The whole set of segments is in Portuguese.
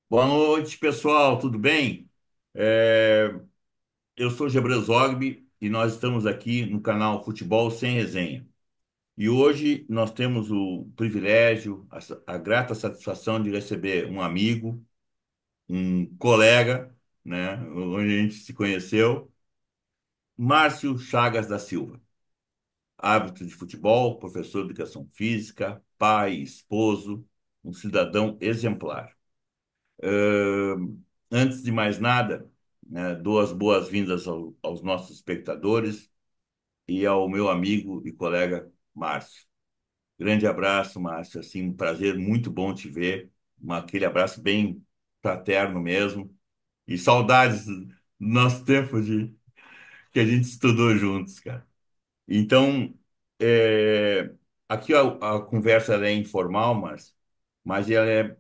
Boa noite, pessoal, tudo bem? É, eu sou Gebrel Zogby e nós estamos aqui no canal Futebol Sem Resenha. E hoje nós temos o privilégio, a grata satisfação de receber um amigo, um colega, né, onde a gente se conheceu, Márcio Chagas da Silva, árbitro de futebol, professor de educação física, pai, esposo, um cidadão exemplar. Antes de mais nada, né, dou as boas-vindas aos nossos espectadores e ao meu amigo e colega Márcio. Grande abraço, Márcio. Assim, um prazer muito bom te ver. Aquele abraço bem fraterno mesmo. E saudades do nosso tempo que a gente estudou juntos, cara. Então, é, aqui a conversa ela é informal, mas ela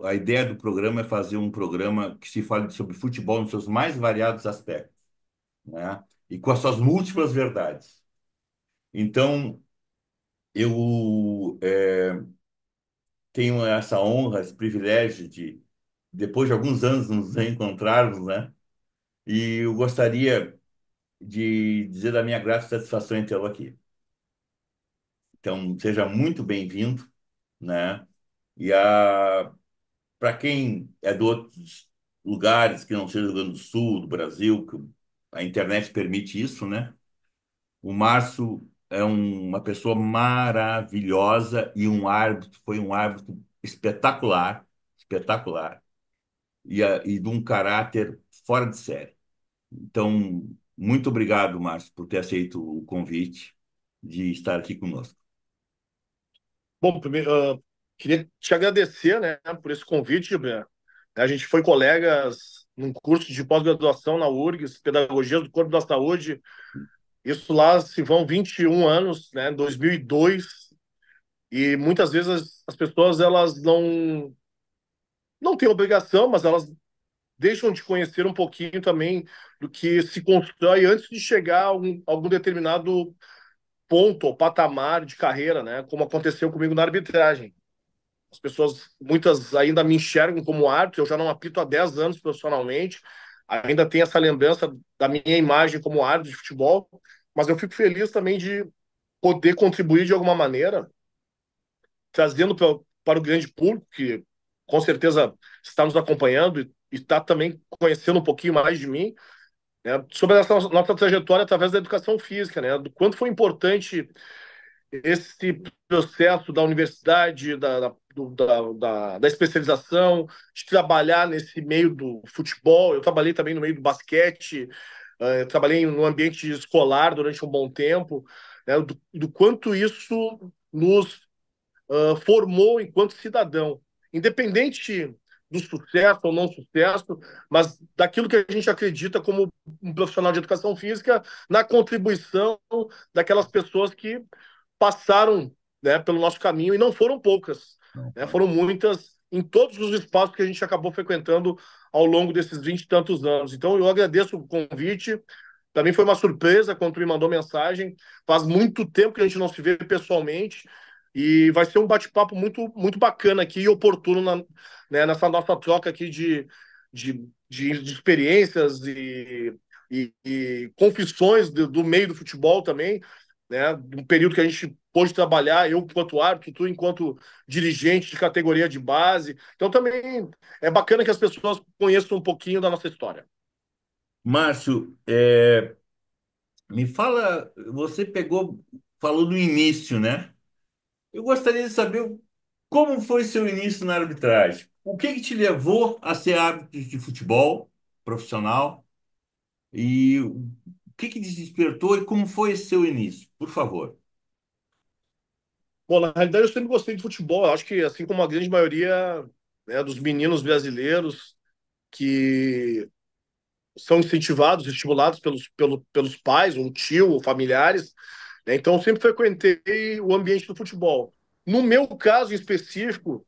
a ideia do programa é fazer um programa que se fale sobre futebol nos seus mais variados aspectos, né? E com as suas múltiplas verdades. Então, eu tenho essa honra, esse privilégio de, depois de alguns anos, nos reencontrarmos, né? E eu gostaria de dizer da minha grata satisfação em tê-lo aqui. Então, seja muito bem-vindo, né? E para quem é de outros lugares que não seja do Rio Grande do Sul, do Brasil, que a internet permite isso, né? O Márcio é uma pessoa maravilhosa e foi um árbitro espetacular, espetacular, e de um caráter fora de série. Então, muito obrigado, Márcio, por ter aceito o convite de estar aqui conosco. Bom, primeiro, queria te agradecer, né, por esse convite, Breno. A gente foi colegas num curso de pós-graduação na URGS, Pedagogia do Corpo da Saúde. Isso lá se vão 21 anos, né, 2002. E muitas vezes as pessoas elas não têm obrigação, mas elas deixam de conhecer um pouquinho também do que se constrói antes de chegar algum determinado ponto ou patamar de carreira, né, como aconteceu comigo na arbitragem. As pessoas, muitas ainda me enxergam como árbitro, eu já não apito há 10 anos profissionalmente, ainda tenho essa lembrança da minha imagem como árbitro de futebol, mas eu fico feliz também de poder contribuir de alguma maneira, trazendo para o grande público, que com certeza está nos acompanhando e está também conhecendo um pouquinho mais de mim, né, sobre essa nossa trajetória através da educação física, né, do quanto foi importante esse processo da universidade, da especialização, de trabalhar nesse meio do futebol. Eu trabalhei também no meio do basquete, trabalhei no ambiente escolar durante um bom tempo, né, do quanto isso nos formou enquanto cidadão, independente do sucesso ou não sucesso, mas daquilo que a gente acredita como um profissional de educação física na contribuição daquelas pessoas que passaram, né, pelo nosso caminho e não foram poucas, Não, né, foram muitas em todos os espaços que a gente acabou frequentando ao longo desses 20 e tantos anos. Então, eu agradeço o convite. Para mim foi uma surpresa quando tu me mandou mensagem. Faz muito tempo que a gente não se vê pessoalmente e vai ser um bate-papo muito bacana aqui e oportuno né, nessa nossa troca aqui de experiências e confissões do meio do futebol também, né? Um período que a gente pôde trabalhar, eu enquanto árbitro, tu enquanto dirigente de categoria de base. Então também é bacana que as pessoas conheçam um pouquinho da nossa história. Márcio, me fala, você falou no início, né? Eu gostaria de saber como foi seu início na arbitragem. O que que te levou a ser árbitro de futebol profissional e o que que te despertou e como foi esse seu início? Por favor. Bom, na realidade, eu sempre gostei de futebol. Eu acho que, assim como a grande maioria, né, dos meninos brasileiros que são incentivados, estimulados pelos pais, ou tio, ou familiares, né? Então, eu sempre frequentei o ambiente do futebol. No meu caso em específico,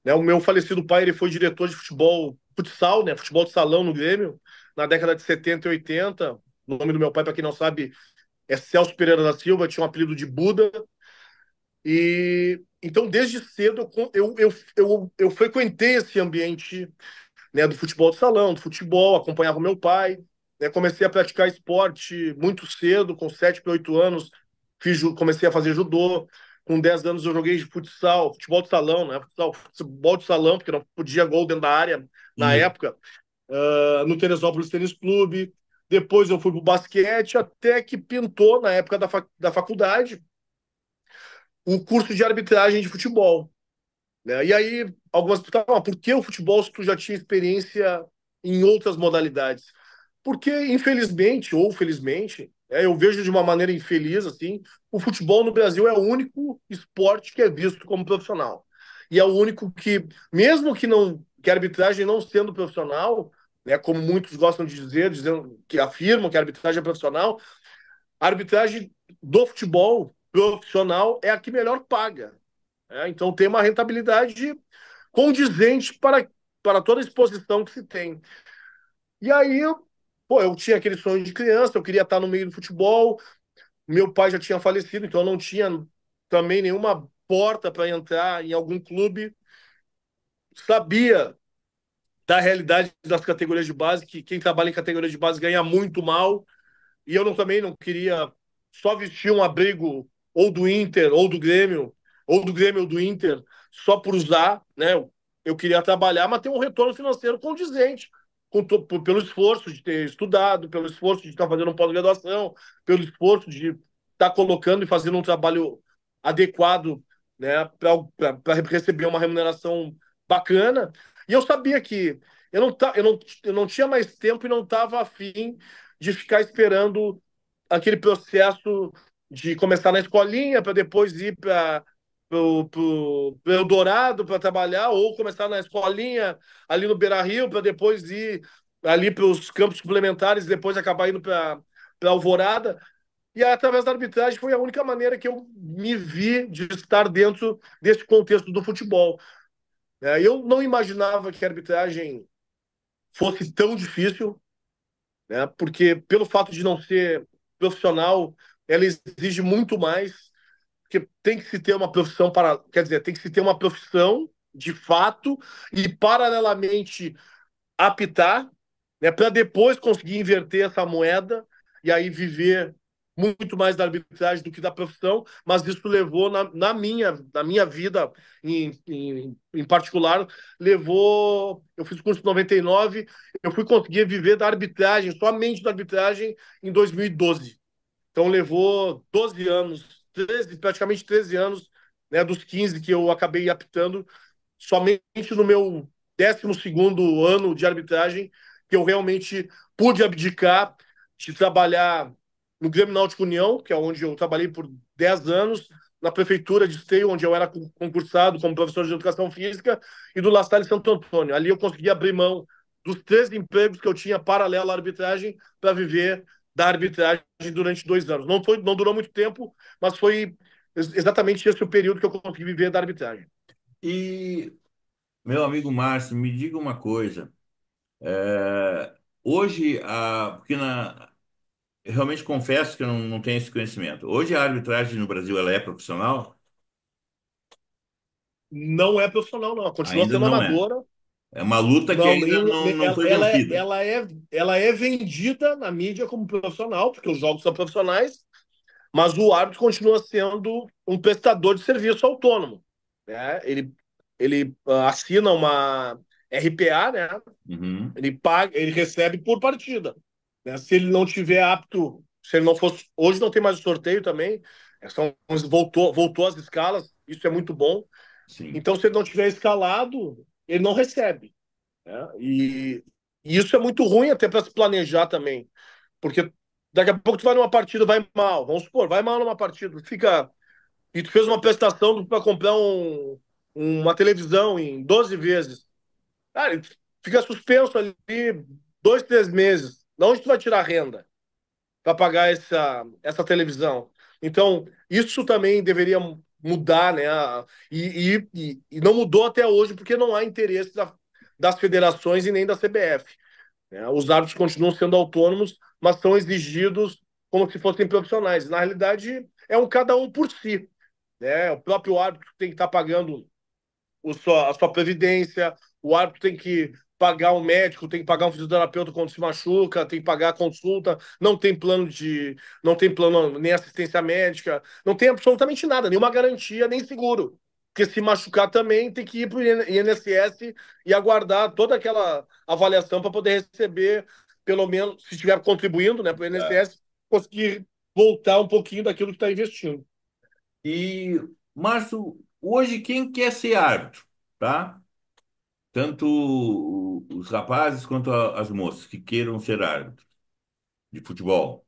né, o meu falecido pai ele foi diretor de futebol, futsal, né, futebol de salão no Grêmio, na década de 70 e 80. O nome do meu pai, para quem não sabe, é Celso Pereira da Silva, tinha um apelido de Buda. E então, desde cedo, eu frequentei esse ambiente, né, do futebol de salão, do futebol, acompanhava o meu pai, né, comecei a praticar esporte muito cedo, com 7 para 8 anos, comecei a fazer judô, com 10 anos eu joguei futsal, futebol de salão, né, futebol de salão, porque não podia gol dentro da área na E, época, no Teresópolis Tênis Clube, depois eu fui para o basquete, até que pintou, na época da faculdade, o curso de arbitragem de futebol, né? E aí, algumas pessoas falam, por que o futebol se tu já tinha experiência em outras modalidades? Porque, infelizmente, ou felizmente, eu vejo de uma maneira infeliz, assim, o futebol no Brasil é o único esporte que é visto como profissional. E é o único que, mesmo que a arbitragem não sendo profissional, né, como muitos gostam de dizer, dizendo que afirmam que a arbitragem é profissional, a arbitragem do futebol profissional é a que melhor paga. Então tem uma rentabilidade condizente para toda a exposição que se tem. E aí, pô, eu tinha aquele sonho de criança, eu queria estar no meio do futebol. Meu pai já tinha falecido, então eu não tinha também nenhuma porta para entrar em algum clube. Sabia da realidade das categorias de base, que quem trabalha em categorias de base ganha muito mal. E eu também não queria só vestir um abrigo ou do Inter, ou do Grêmio ou do Inter, só por usar, né? Eu queria trabalhar, mas ter um retorno financeiro condizente pelo esforço de ter estudado, pelo esforço de estar fazendo uma pós-graduação, pelo esforço de estar colocando e fazendo um trabalho adequado, né, para receber uma remuneração bacana. E eu sabia que eu não tinha mais tempo e não estava afim de ficar esperando aquele processo de começar na escolinha para depois ir para o Eldorado para trabalhar, ou começar na escolinha ali no Beira-Rio para depois ir ali para os campos suplementares e depois acabar indo para Alvorada. E através da arbitragem foi a única maneira que eu me vi de estar dentro desse contexto do futebol. Eu não imaginava que a arbitragem fosse tão difícil, né? Porque pelo fato de não ser profissional, ela exige muito mais, porque tem que se ter uma profissão para, quer dizer, tem que se ter uma profissão de fato e paralelamente apitar, né, para depois conseguir inverter essa moeda e aí viver muito mais da arbitragem do que da profissão, mas isso levou na minha vida em particular, levou, eu fiz o curso em 99, eu fui conseguir viver da arbitragem, somente da arbitragem em 2012. Então levou 12 anos, 13, praticamente 13 anos, né, dos 15 que eu acabei apitando, somente no meu 12º ano de arbitragem que eu realmente pude abdicar de trabalhar no Grêmio Náutico União, que é onde eu trabalhei por 10 anos, na prefeitura de Esteio, onde eu era concursado como professor de educação física, e do La Salle Santo Antônio. Ali eu consegui abrir mão dos 3 empregos que eu tinha paralelo à arbitragem para viver da arbitragem durante 2 anos. Não durou muito tempo, mas foi exatamente esse o período que eu consegui viver da arbitragem. e, meu amigo Márcio, me diga uma coisa. Hoje, porque eu realmente confesso que eu não tenho esse conhecimento. Hoje a arbitragem no Brasil ela é profissional? Não é profissional, não. Continua Ainda sendo não é. amadora. É uma luta que Não, ainda não foi ela, vencida. ela é vendida na mídia como profissional, porque os jogos são profissionais, mas o árbitro continua sendo um prestador de serviço autônomo. Né? Ele assina uma RPA, né? Uhum, Ele paga, ele recebe por partida. Né? Se ele não tiver apto, se ele não fosse. Hoje não tem mais o sorteio também, voltou às escalas, isso é muito bom. sim. Então, se ele não tiver escalado, ele não recebe. Né? E isso é muito ruim até para se planejar também, porque daqui a pouco tu vai numa partida, vai mal, vamos supor, vai mal numa partida, fica e tu fez uma prestação para comprar uma televisão em 12 vezes, cara, fica suspenso ali 2, 3 meses. De onde tu vai tirar renda para pagar essa televisão? Então, isso também deveria mudar, né? E não mudou até hoje porque não há interesse das federações e nem da CBF. Né? Os árbitros continuam sendo autônomos, mas são exigidos como se fossem profissionais. Na realidade, é um cada um por si. né? O próprio árbitro tem que estar pagando a sua previdência, o árbitro tem que pagar um médico, tem que pagar um fisioterapeuta quando se machuca, tem que pagar a consulta, não tem plano nem assistência médica, não tem absolutamente nada, nenhuma garantia, nem seguro. Porque se machucar também tem que ir para o INSS e aguardar toda aquela avaliação para poder receber, pelo menos, se estiver contribuindo, né, para o É. INSS, conseguir voltar um pouquinho daquilo que está investindo. E, Márcio, hoje quem quer ser árbitro, tá? Tanto os rapazes quanto as moças que queiram ser árbitros de futebol.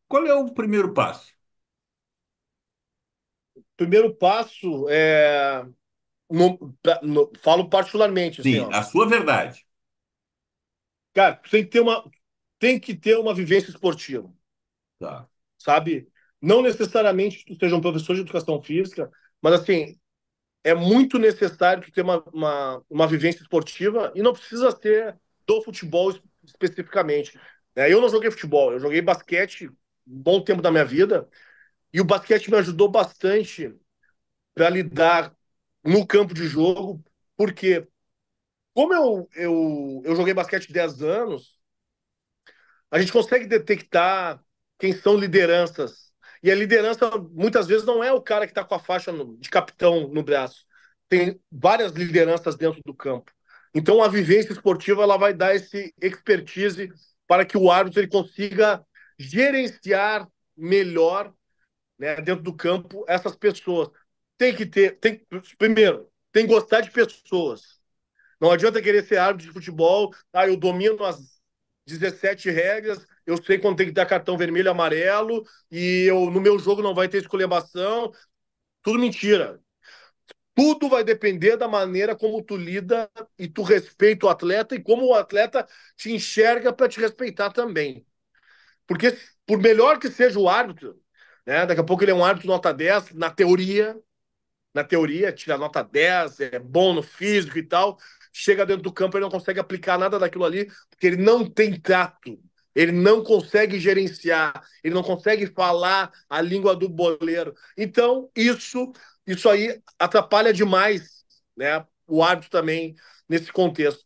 Qual é o primeiro passo? Primeiro passo é falo particularmente, assim, Sim, ó. a sua verdade. Cara, tem que ter uma vivência esportiva, Tá. sabe? Não necessariamente tu seja um professor de educação física, mas assim, é muito necessário tu ter uma vivência esportiva e não precisa ser do futebol especificamente. Eu não joguei futebol, eu joguei basquete um bom tempo da minha vida e o basquete me ajudou bastante para lidar no campo de jogo, porque como eu joguei basquete 10 anos, a gente consegue detectar quem são lideranças. E a liderança, muitas vezes, não é o cara que está com a faixa de capitão no braço. Tem várias lideranças dentro do campo. Então, a vivência esportiva ela vai dar esse expertise para que o árbitro ele consiga gerenciar melhor, né, dentro do campo essas pessoas. Primeiro, tem que gostar de pessoas. Não adianta querer ser árbitro de futebol, eu domino as 17 regras, eu sei quando tem que dar cartão vermelho e amarelo, e no meu jogo não vai ter esculhambação. Tudo mentira. Tudo vai depender da maneira como tu lida e tu respeita o atleta e como o atleta te enxerga para te respeitar também. Porque por melhor que seja o árbitro, né, daqui a pouco ele é um árbitro nota 10 na teoria, tira nota 10, é bom no físico e tal. Chega dentro do campo, ele não consegue aplicar nada daquilo ali, porque ele não tem tato, ele não consegue gerenciar, ele não consegue falar a língua do boleiro. Então, isso aí atrapalha demais, né, o árbitro também nesse contexto.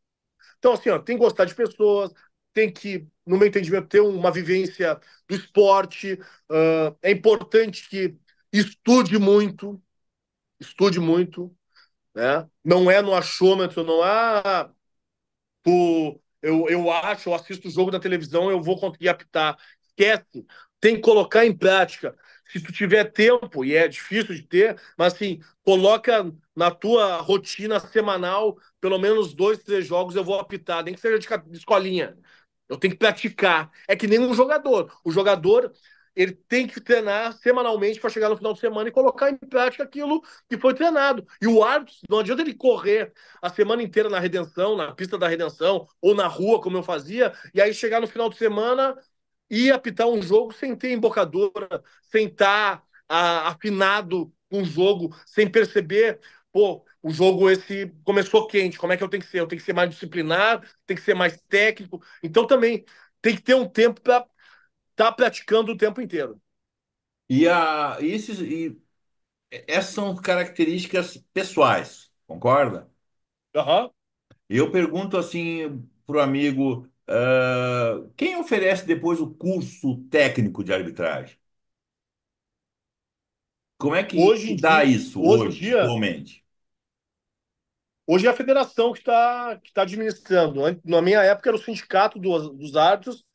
Então, assim, ó, tem que gostar de pessoas, tem que, no meu entendimento, ter uma vivência do esporte. É importante que estude muito, estude muito, né? Não é no achômetro, não é eu acho, eu assisto o jogo da televisão, eu vou conseguir apitar. Esquece, tem que colocar em prática. Se tu tiver tempo, e é difícil de ter, mas assim, coloca na tua rotina semanal, pelo menos 2, 3 jogos eu vou apitar, nem que seja de escolinha. Eu tenho que praticar. É que nem um jogador. O jogador ele tem que treinar semanalmente para chegar no final de semana e colocar em prática aquilo que foi treinado. E o árbitro, não adianta ele correr a semana inteira na redenção, na pista da redenção, ou na rua, como eu fazia, e aí chegar no final de semana e apitar um jogo sem ter embocadora, sem estar afinado com o jogo, sem perceber, pô, o jogo esse começou quente, como é que eu tenho que ser? Eu tenho que ser mais disciplinar, tem que ser mais técnico. Então também tem que ter um tempo para estar praticando o tempo inteiro. E essas são características pessoais, concorda? Aham. E eu pergunto assim para o amigo, quem oferece depois o curso técnico de arbitragem? Como é que Hoje se em dá dia, isso hoje em hoje, dia, atualmente? hoje é a federação que tá administrando. Na minha época era o sindicato dos árbitros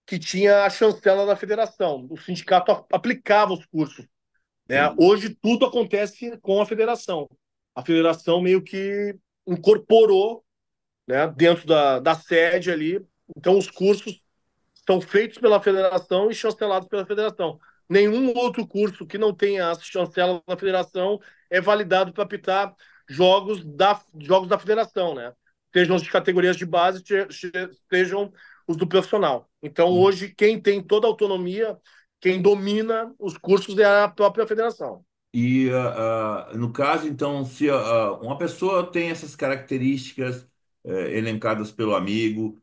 que tinha a chancela da federação. O sindicato aplicava os cursos, né? Sim. Hoje tudo acontece com a federação. A federação meio que incorporou, né, dentro da sede ali. Então os cursos são feitos pela federação e chancelados pela federação. Nenhum outro curso que não tenha a chancela da federação é validado para apitar jogos da federação, né? Sejam os de categorias de base, sejam os do profissional. Então, hoje, quem tem toda a autonomia, quem domina os cursos é a própria federação. E no caso, então, se uma pessoa tem essas características elencadas pelo amigo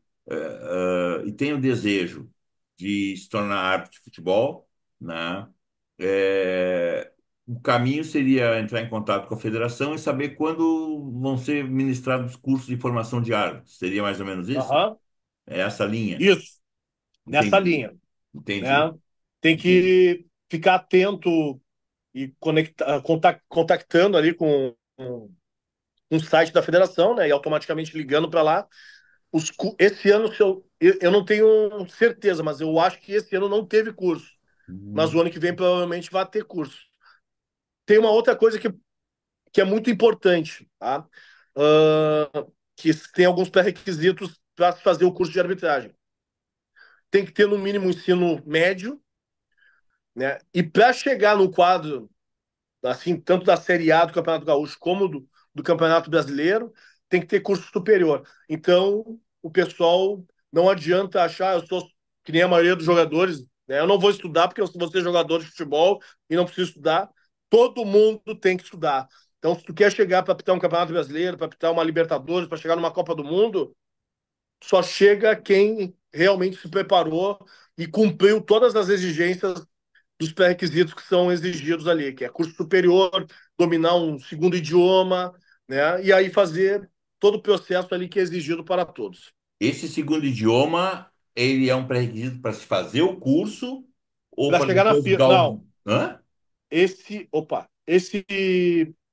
e tem o desejo de se tornar árbitro de futebol, né? o caminho seria entrar em contato com a federação e saber quando vão ser ministrados cursos de formação de árbitros. Seria mais ou menos isso? Aham, É essa linha. isso, nessa Entendi, linha, entendi, né? Tem entendi. que ficar atento e contactando ali com um site da federação, né? E automaticamente ligando para lá. Esse ano, se eu não tenho certeza, mas eu acho que esse ano não teve curso. Mas o Hum. ano que vem provavelmente vai ter curso. Tem uma outra coisa que é muito importante, tá? Que tem alguns pré-requisitos para fazer o curso de arbitragem. Tem que ter no mínimo ensino médio, né? E para chegar no quadro, assim, tanto da Série A do Campeonato Gaúcho como do Campeonato Brasileiro, tem que ter curso superior. Então, o pessoal não adianta achar, eu sou que nem a maioria dos jogadores, né? Eu não vou estudar porque eu vou ser jogador de futebol e não preciso estudar. Todo mundo tem que estudar. Então, se tu quer chegar para apitar um Campeonato Brasileiro, para apitar uma Libertadores, para chegar numa Copa do Mundo, só chega quem realmente se preparou e cumpriu todas as exigências dos pré-requisitos que são exigidos ali, que é curso superior, dominar um segundo idioma, né? E aí fazer todo o processo ali que é exigido para todos. Esse segundo idioma, ele é um pré-requisito para se fazer o curso ou Para para chegar na depois FIA, dar não, o... Hã? esse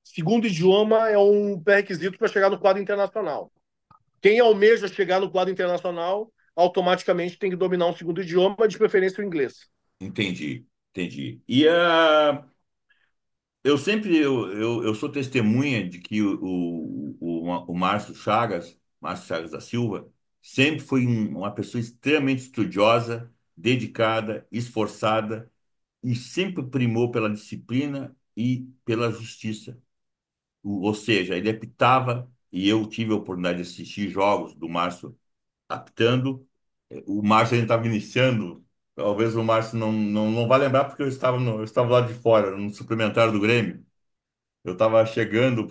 segundo idioma é um pré-requisito para chegar no quadro internacional. Quem almeja chegar no quadro internacional, automaticamente tem que dominar um segundo idioma, de preferência o inglês. Entendi, entendi. Eu sou testemunha de que o Márcio Chagas da Silva, sempre foi uma pessoa extremamente estudiosa, dedicada, esforçada e sempre primou pela disciplina e pela justiça. Ou seja, ele apitava, e eu tive a oportunidade de assistir jogos do Márcio apitando. O Márcio ainda estava iniciando, talvez o Márcio não vai lembrar porque eu estava lá de fora, no suplementar do Grêmio. Eu estava chegando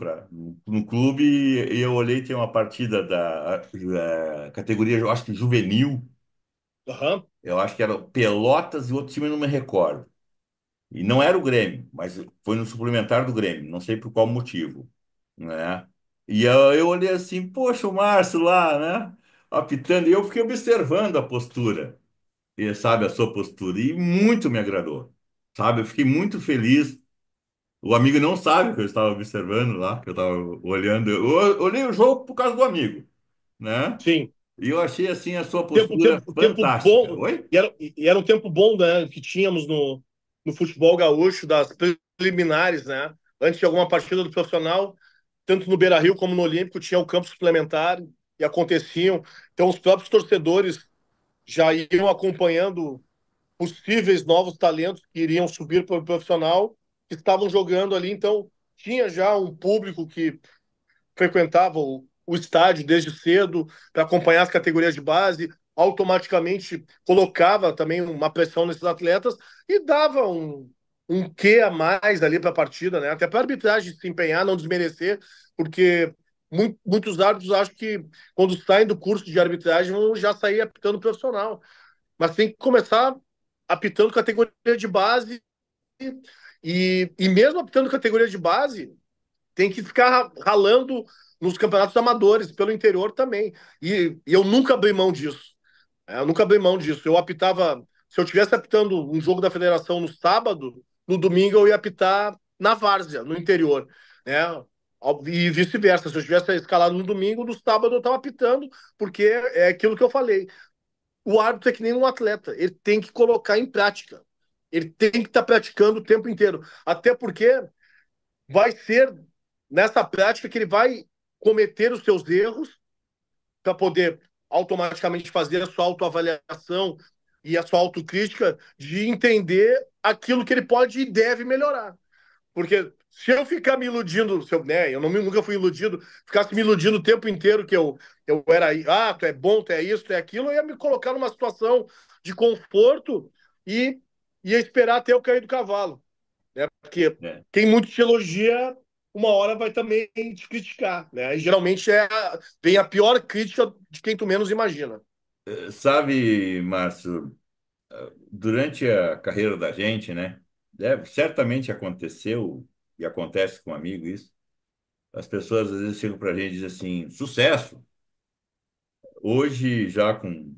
no clube e eu olhei, tinha uma partida da categoria, eu acho que juvenil, Uhum. eu acho que era o Pelotas e outro time, eu não me recordo. E não era o Grêmio, mas foi no suplementar do Grêmio, não sei por qual motivo, né? E eu olhei assim, poxa, o Márcio lá, né? Apitando, e eu fiquei observando a postura, e sabe, a sua postura, e muito me agradou, sabe? Eu fiquei muito feliz. O amigo não sabe que eu estava observando lá, que eu estava olhando. Eu olhei o jogo por causa do amigo, né? Sim. E eu achei assim a sua Tempo, postura tempo, tempo fantástica. bom, Oi? e era um tempo bom, né, que tínhamos no futebol gaúcho, das preliminares, né? Antes de alguma partida do profissional, tanto no Beira-Rio como no Olímpico, tinha o campo suplementar e aconteciam. Então, os próprios torcedores já iam acompanhando possíveis novos talentos que iriam subir para o profissional, que estavam jogando ali. Então, tinha já um público que frequentava o estádio desde cedo para acompanhar as categorias de base, automaticamente colocava também uma pressão nesses atletas e dava um quê a mais ali para a partida, né? Até para a arbitragem se empenhar, não desmerecer, porque muitos árbitros acham que quando saem do curso de arbitragem vão já sair apitando profissional, mas tem que começar apitando categoria de base e mesmo apitando categoria de base, tem que ficar ralando nos campeonatos amadores, pelo interior também. E eu nunca abri mão disso. Eu nunca abri mão disso. Eu apitava. Se eu estivesse apitando um jogo da federação no sábado, no domingo eu ia apitar na várzea, no interior. Né? E vice-versa. Se eu estivesse escalado no domingo, no sábado eu estava apitando, porque é aquilo que eu falei. O árbitro é que nem um atleta. Ele tem que colocar em prática. Ele tem que estar praticando o tempo inteiro. Até porque vai ser nessa prática que ele vai cometer os seus erros para poder automaticamente fazer a sua autoavaliação e a sua autocrítica de entender aquilo que ele pode e deve melhorar. Porque se eu ficar me iludindo, se eu, né, eu não, nunca fui iludido, ficasse me iludindo o tempo inteiro que eu era, tu é bom, tu é isso, tu é aquilo, eu ia me colocar numa situação de conforto e ia esperar até eu cair do cavalo, né? Porque É. quem muito te elogia, uma hora vai também te criticar, né? E geralmente vem a pior crítica de quem tu menos imagina. Sabe, Márcio, durante a carreira da gente, né? certamente aconteceu e acontece com um amigo isso. As pessoas às vezes chegam para a gente e dizem assim, sucesso. Hoje, já com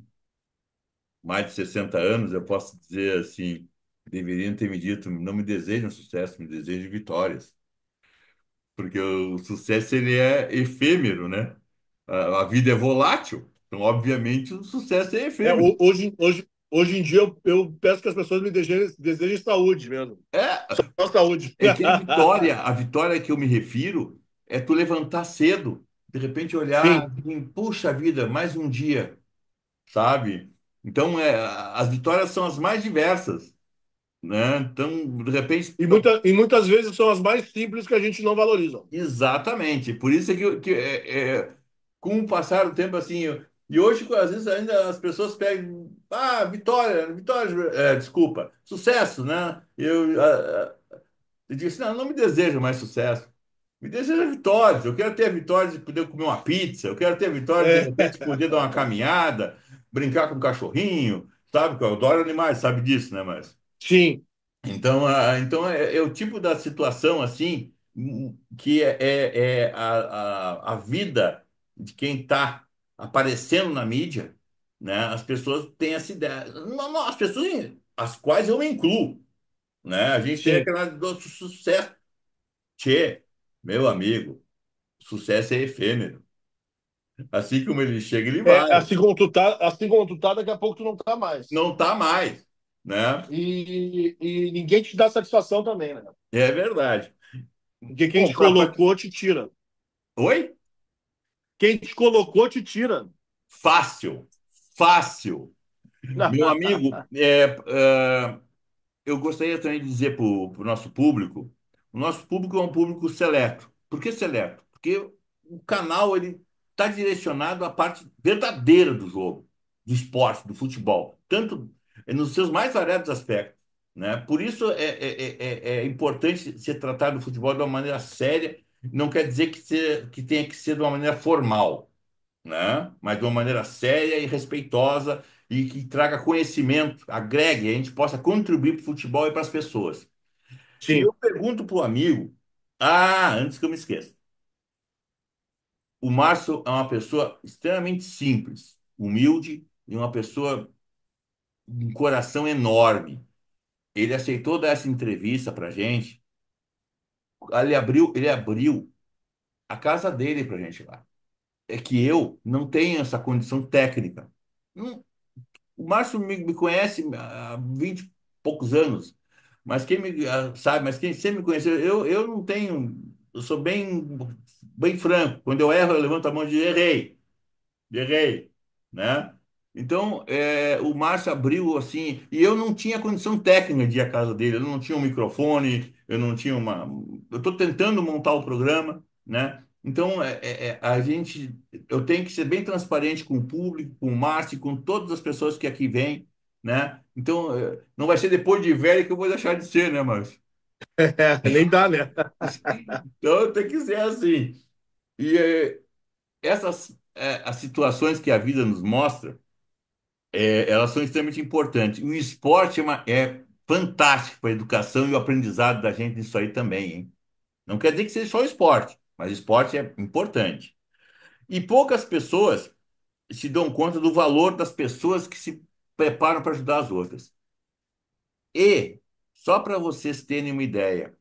mais de 60 anos, eu posso dizer assim, deveriam ter me dito, não me desejam sucesso, me desejam vitórias. Porque o sucesso ele é efêmero, né? A vida é volátil. Então, obviamente, o sucesso é efêmero. Hoje em dia eu peço que as pessoas me desejem saúde mesmo. É, Só saúde. é que a vitória que eu me refiro é tu levantar cedo, de repente olhar, Sim. assim, puxa vida, mais um dia, sabe? Então, as vitórias são as mais diversas, né? Então, de repente, E muitas vezes são as mais simples que a gente não valoriza. exatamente. Por isso é com o passar do tempo, assim, e hoje, às vezes, ainda as pessoas pegam, vitória, vitória, desculpa, sucesso, né? Eu digo assim, não, não me deseja mais sucesso. Me deseja vitórias. Eu quero ter a vitória de poder comer uma pizza. Eu quero ter a vitória de É, repente, poder dar uma caminhada, brincar com um cachorrinho, sabe? Que eu adoro animais, sabe disso, né? Mas sim, então, então é o tipo da situação assim que a vida de quem está aparecendo na mídia, né? As pessoas têm essa ideia. Não, não, as pessoas as quais eu me incluo, né? A gente tem sim. aquela do sucesso. Tchê, meu amigo, sucesso é efêmero. Assim como ele chega, ele vai. Assim como tu tá, daqui a pouco tu não tá mais. Não tá mais, né? E ninguém te dá satisfação também, né? É verdade. Porque quem Bom, te colocou te tira. oi? Quem te colocou te tira. Fácil, fácil. Meu amigo, eu gostaria também de dizer para o nosso público é um público seleto. Por que seleto? Porque o canal ele está direcionado à parte verdadeira do jogo, do esporte, do futebol, tanto nos seus mais variados aspectos, né? Por isso é importante ser tratado do futebol de uma maneira séria. Não quer dizer que tenha que ser de uma maneira formal, né? Mas de uma maneira séria e respeitosa e que traga conhecimento, agregue, a gente possa contribuir para o futebol e para as pessoas. E eu Sim. pergunto para o amigo, antes que eu me esqueça, o Márcio é uma pessoa extremamente simples, humilde e uma pessoa de um coração enorme. Ele aceitou dar essa entrevista para a gente, ele abriu a casa dele para a gente lá. É que eu não tenho essa condição técnica. Não, o Márcio me conhece há 20 e poucos anos, mas sabe, mas quem sempre me conheceu, eu não tenho, eu sou bem franco. Quando eu erro, eu levanto a mão e digo, errei, né? Então, o Márcio abriu assim, e eu não tinha condição técnica de ir à casa dele, eu não tinha um microfone, eu não tinha uma. Eu estou tentando montar o programa, né? Então, eu tenho que ser bem transparente com o público, com o Márcio, com todas as pessoas que aqui vêm, né? Então, não vai ser depois de velho que eu vou deixar de ser, né, Márcio? Nem dá, né? Então, tem que ser assim. E as situações que a vida nos mostra, elas são extremamente importantes. O esporte é fantástico para a educação e o aprendizado da gente nisso aí também, hein? Não quer dizer que seja só o esporte, mas o esporte é importante. E poucas pessoas se dão conta do valor das pessoas que se preparam para ajudar as outras. E, só para vocês terem uma ideia,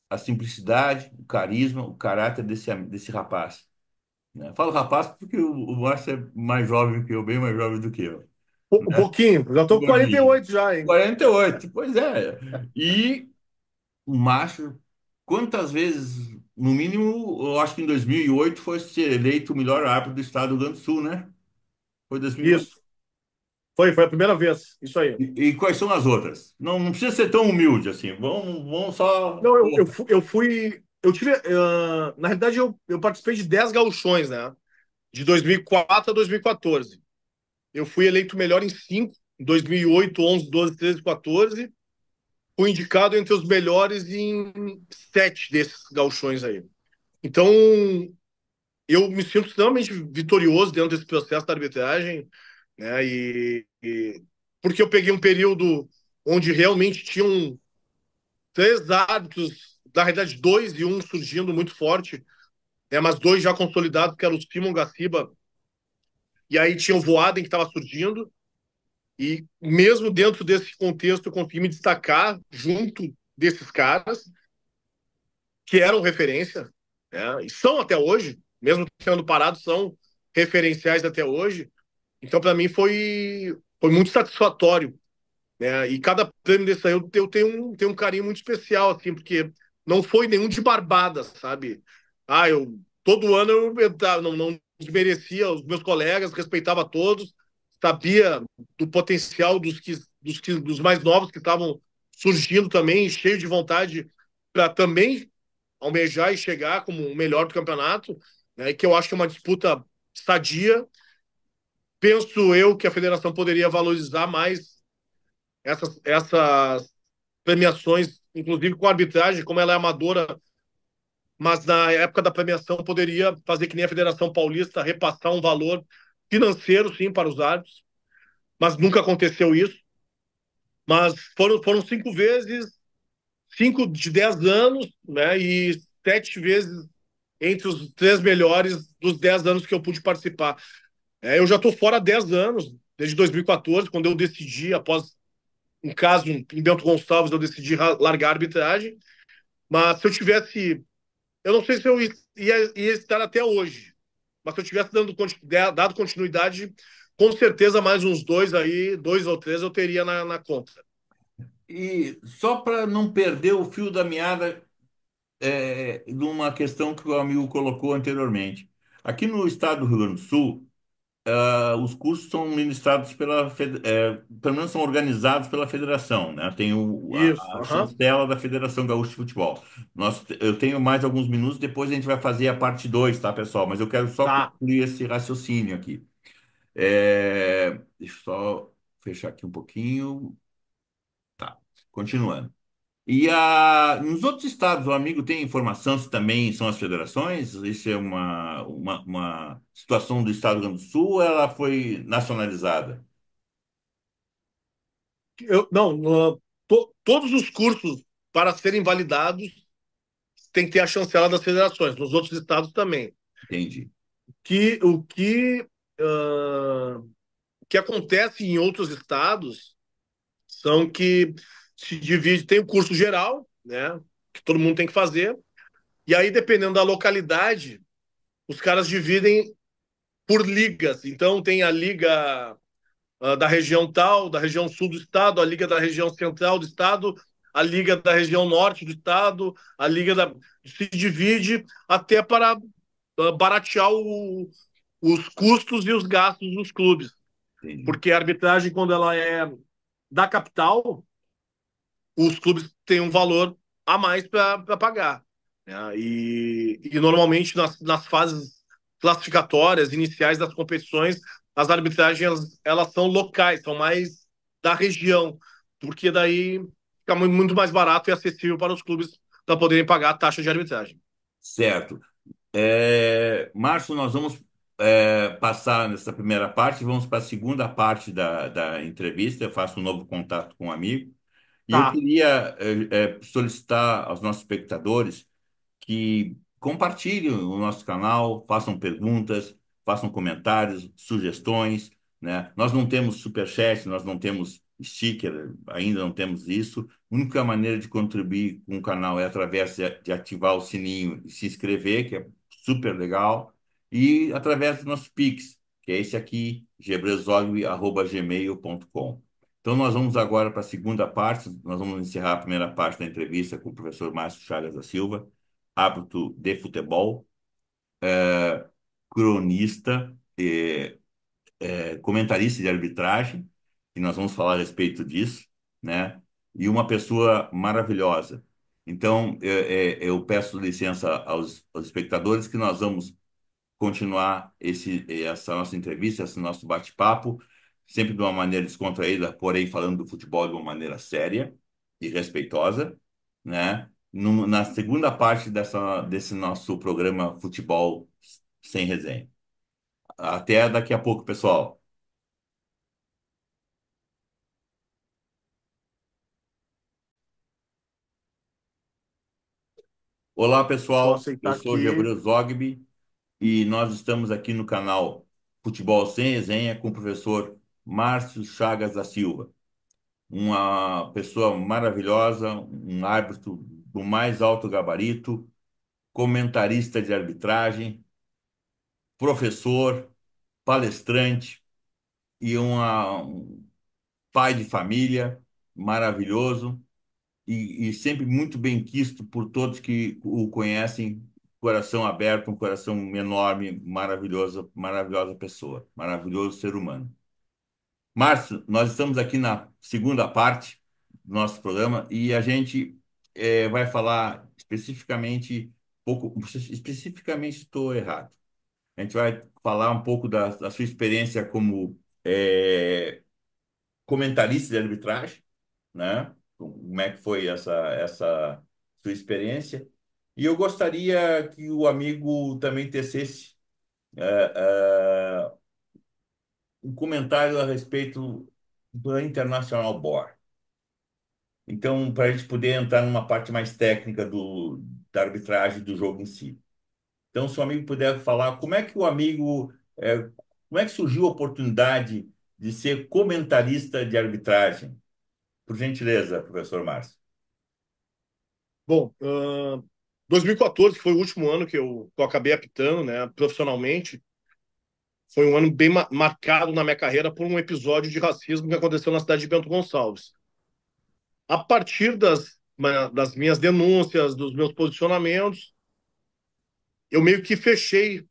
a simplicidade, o carisma, o caráter desse rapaz, né? Falo rapaz porque o Márcio é mais jovem que eu, bem mais jovem do que eu, Um né? pouquinho. Já Um tô com gordinho. 48 já, hein? 48, pois é. E o macho, quantas vezes, no mínimo, eu acho que em 2008 foi ser eleito o melhor árbitro do estado do Rio Grande do Sul, né? Foi 2008? Isso. Foi a primeira vez. Isso aí. E quais são as outras? Não, não precisa ser tão humilde assim. Vamos só. Não, eu tive, na realidade, eu participei de 10 gauchões, né? De 2004 a 2014. Eu fui eleito melhor em 5, em 2008, 11, 12, 13, 14. Fui indicado entre os melhores em 7 desses gauchões aí. Então, eu me sinto extremamente vitorioso dentro desse processo da arbitragem, né? Porque eu peguei um período onde realmente tinham três árbitros, na realidade, dois e um surgindo muito forte, né? Mas dois já consolidados, que eram o Simon Gaciba, e aí tinha o Voaden que estava surgindo. E mesmo dentro desse contexto, eu consegui me destacar junto desses caras que eram referência, né? E são até hoje, mesmo tendo parado, são referenciais até hoje. Então, para mim, foi muito satisfatório, né? E cada prêmio desse aí eu tenho um carinho muito especial, assim, porque não foi nenhum de barbada, sabe? Todo ano não desmerecia os meus colegas, respeitava todos, sabia do potencial dos mais novos que estavam surgindo também, cheio de vontade para também almejar e chegar como o melhor do campeonato, né? Que eu acho que é uma disputa sadia. Penso eu que a federação poderia valorizar mais essas premiações, inclusive com a arbitragem, como ela é amadora, mas na época da premiação poderia fazer que nem a Federação Paulista, repassar um valor financeiro, sim, para os árbitros, mas nunca aconteceu isso. Mas foram 5 vezes, 5 de 10 anos, né? E 7 vezes entre os três melhores dos 10 anos que eu pude participar. Eu já estou fora há 10 anos, desde 2014, quando eu decidi, após um caso em Bento Gonçalves, eu decidi largar a arbitragem. Mas se eu tivesse. Eu não sei se eu ia estar até hoje. Mas se eu tivesse dado continuidade, com certeza mais uns dois aí, 2 ou 3 eu teria na conta. E só para não perder o fio da meada, de uma questão que o amigo colocou anteriormente. Aqui no estado do Rio Grande do Sul, os cursos são ministrados pelo menos são organizados pela federação, né? Tem Isso, a aham. chancela da Federação Gaúcha de Futebol. Eu tenho mais alguns minutos, depois a gente vai fazer a parte 2, tá, pessoal? Mas eu quero só Tá. concluir esse raciocínio aqui. Deixa eu só fechar aqui um pouquinho. Tá, continuando. Nos outros estados, o amigo tem informação se também são as federações? Isso é uma situação do estado do Rio Grande do Sul ou ela foi nacionalizada? Não, todos os cursos, para serem validados, tem que ter a chancela das federações, nos outros estados também. Entendi. Que, o que, uh, o que acontece em outros estados são que se divide, tem o curso geral, né, que todo mundo tem que fazer, e aí, dependendo da localidade, os caras dividem por ligas. Então, tem a liga da região tal, da região sul do estado, a liga da região central do estado, a liga da região norte do estado, a liga da. Se divide até para baratear os custos e os gastos dos clubes. Entendi. Porque a arbitragem, quando ela é da capital, os clubes têm um valor a mais para pagar, né? E normalmente nas fases classificatórias iniciais das competições, as arbitragens elas são locais, são mais da região, porque daí fica muito mais barato e acessível para os clubes para poderem pagar a taxa de arbitragem. Certo. Márcio, nós vamos passar nessa primeira parte, vamos para a segunda parte da entrevista. Eu faço um novo contato com um amigo. E eu Tá. queria solicitar aos nossos espectadores que compartilhem o nosso canal, façam perguntas, façam comentários, sugestões, né? Nós não temos superchat, nós não temos sticker, ainda não temos isso. A única maneira de contribuir com o canal é através de ativar o sininho e se inscrever, que é super legal, e através do nosso Pix, que é esse aqui, gebresolve@gmail.com. Então, nós vamos agora para a segunda parte. Nós vamos encerrar a primeira parte da entrevista com o professor Márcio Chagas da Silva, árbitro de futebol, cronista, comentarista de arbitragem, e nós vamos falar a respeito disso, né? E uma pessoa maravilhosa. Então, eu peço licença aos espectadores que nós vamos continuar essa nossa entrevista, esse nosso bate-papo, sempre de uma maneira descontraída, porém falando do futebol de uma maneira séria e respeitosa, né? Na segunda parte desse nosso programa Futebol Sem Resenha. Até daqui a pouco, pessoal. Olá, Só pessoal. Eu aceitar sou aqui. Gabriel Zogby e nós estamos aqui no canal Futebol Sem Resenha com o professor Márcio Chagas da Silva, uma pessoa maravilhosa, um árbitro do mais alto gabarito, comentarista de arbitragem, professor, palestrante e um pai de família maravilhoso e sempre muito bem quisto por todos que o conhecem, coração aberto, um coração enorme, maravilhosa, maravilhosa pessoa, maravilhoso ser humano. Márcio, nós estamos aqui na segunda parte do nosso programa e a gente vai falar especificamente, pouco, especificamente estou errado. A gente vai falar um pouco da sua experiência como comentarista de arbitragem, né? Como é que foi essa sua experiência? E eu gostaria que o amigo também tecesse é, é, um comentário a respeito do International Board. Então, para a gente poder entrar numa parte mais técnica da arbitragem do jogo em si. Então, se o amigo puder falar como é que o amigo, como é que surgiu a oportunidade de ser comentarista de arbitragem? Por gentileza, professor Márcio. Bom, 2014, que foi o último ano que eu acabei apitando, né, profissionalmente, foi um ano bem marcado na minha carreira por um episódio de racismo que aconteceu na cidade de Bento Gonçalves. A partir das minhas denúncias, dos meus posicionamentos, eu meio que fechei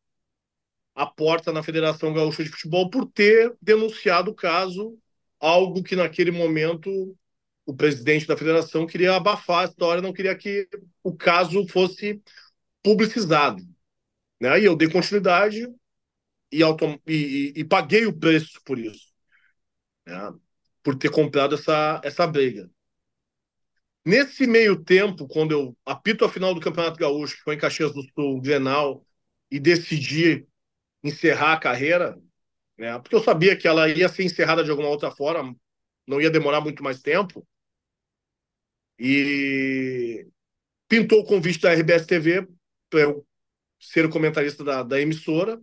a porta na Federação Gaúcha de Futebol por ter denunciado o caso, algo que naquele momento o presidente da federação queria abafar a história, não queria que o caso fosse publicizado. Né? E eu dei continuidade e paguei o preço por isso, né? Por ter comprado essa briga. Nesse meio tempo, quando eu apito a final do Campeonato Gaúcho, que foi em Caxias do Sul, Grenal, e decidi encerrar a carreira, né? Porque eu sabia que ela ia ser encerrada de alguma outra forma, não ia demorar muito mais tempo, e pintou o convite da RBS TV para eu ser o comentarista da emissora,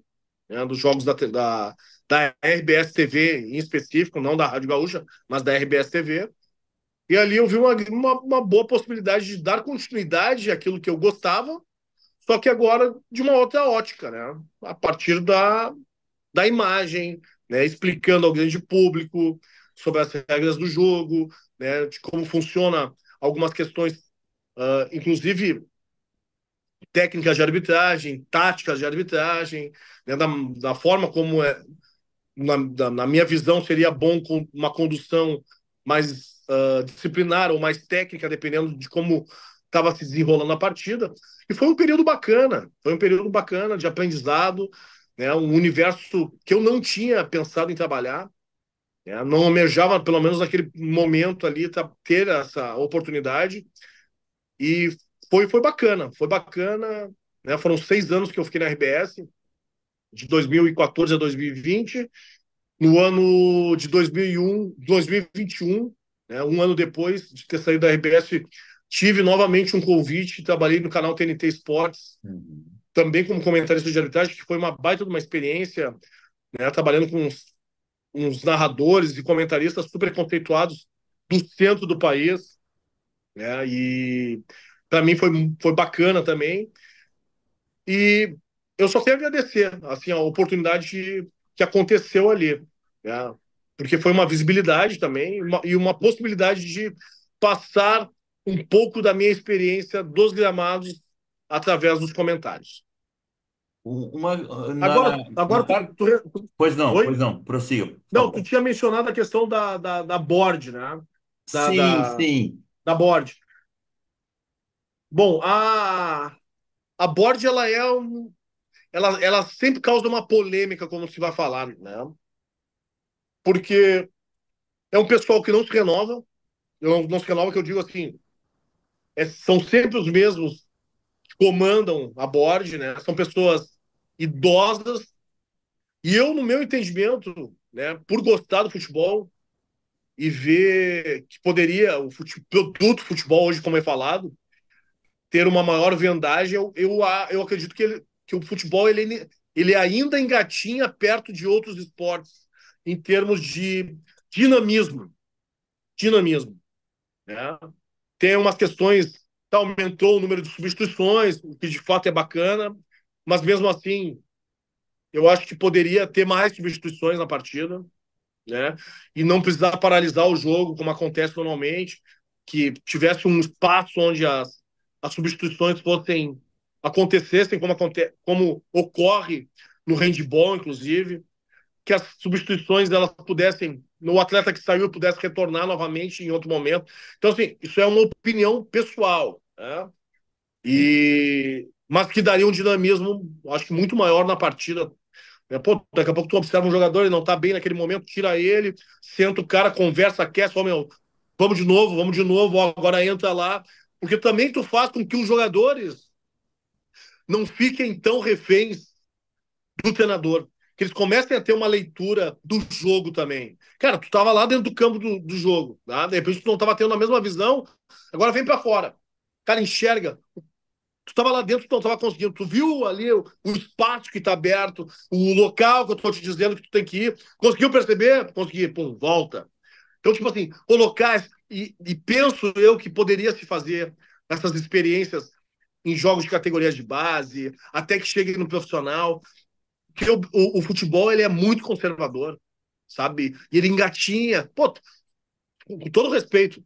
né, dos jogos da RBS TV em específico, não da Rádio Gaúcha, mas da RBS TV. E ali eu vi uma boa possibilidade de dar continuidade àquilo que eu gostava, só que agora de uma outra ótica, né? A partir da imagem, né? Explicando ao grande público sobre as regras do jogo, né? De como funciona algumas questões, inclusive técnicas de arbitragem, táticas de arbitragem, né? Da forma como na minha visão, seria bom com uma condução mais disciplinar ou mais técnica, dependendo de como estava se desenrolando a partida. E foi um período bacana de aprendizado, né? Um universo que eu não tinha pensado em trabalhar, né? Não almejava, pelo menos naquele momento ali, ter essa oportunidade. E foi bacana. Né? Foram 6 anos que eu fiquei na RBS, de 2014 a 2020. No ano de 2021, né, um ano depois de ter saído da RBS, tive novamente um convite, trabalhei no canal TNT Esportes, Uhum. também como comentarista de arbitragem, que foi uma baita de uma experiência, né, trabalhando com uns narradores e comentaristas super conceituados do centro do país, né, e para mim foi bacana também. E eu só tenho a agradecer assim, a oportunidade que aconteceu ali, né? Porque foi uma visibilidade também e uma possibilidade de passar um pouco da minha experiência dos gramados através dos comentários. Uma, na Agora parte. oi? Pois não, prossiga, por Não, tu favor. tinha mencionado a questão da board, né? Da, Sim, da, sim. da board. Bom, a board ela sempre causa uma polêmica, como se vai falar, né? Porque é um pessoal que não se renova, não se renova, que eu digo assim, são sempre os mesmos que comandam a board, né? São pessoas idosas, e eu, no meu entendimento, né, por gostar do futebol e ver que poderia, produto futebol hoje, como é falado, ter uma maior vendagem, eu acredito que o futebol ele ainda engatinha perto de outros esportes em termos de dinamismo, dinamismo, né? Tem umas questões, tá, aumentou o número de substituições, o que de fato é bacana, mas mesmo assim, eu acho que poderia ter mais substituições na partida, né? E não precisar paralisar o jogo, como acontece normalmente, que tivesse um espaço onde as substituições fossem acontecessem como ocorre no handball, inclusive, que as substituições elas pudessem, no atleta que saiu pudesse retornar novamente em outro momento. Então, assim, isso é uma opinião pessoal, né? Mas que daria um dinamismo, acho que muito maior na partida. Pô, daqui a pouco tu observa um jogador, ele não tá bem naquele momento, tira ele, senta o cara, conversa, aquece, ó, meu, vamos de novo, ó, agora entra lá. Porque também tu faz com que os jogadores não fiquem tão reféns do treinador. Que eles comecem a ter uma leitura do jogo também. Cara, tu tava lá dentro do campo do jogo, tá? De repente tu não tava tendo a mesma visão, agora vem para fora. Cara, enxerga. Tu tava lá dentro, tu não tava conseguindo. Tu viu ali o espaço que tá aberto, o local que eu tô te dizendo que tu tem que ir. Conseguiu perceber? Consegui. Pô, volta. Então, tipo assim, colocar. E penso eu que poderia se fazer essas experiências em jogos de categorias de base, até que chegue no profissional. Porque o futebol ele é muito conservador, sabe? E ele engatinha. Pô, com todo respeito,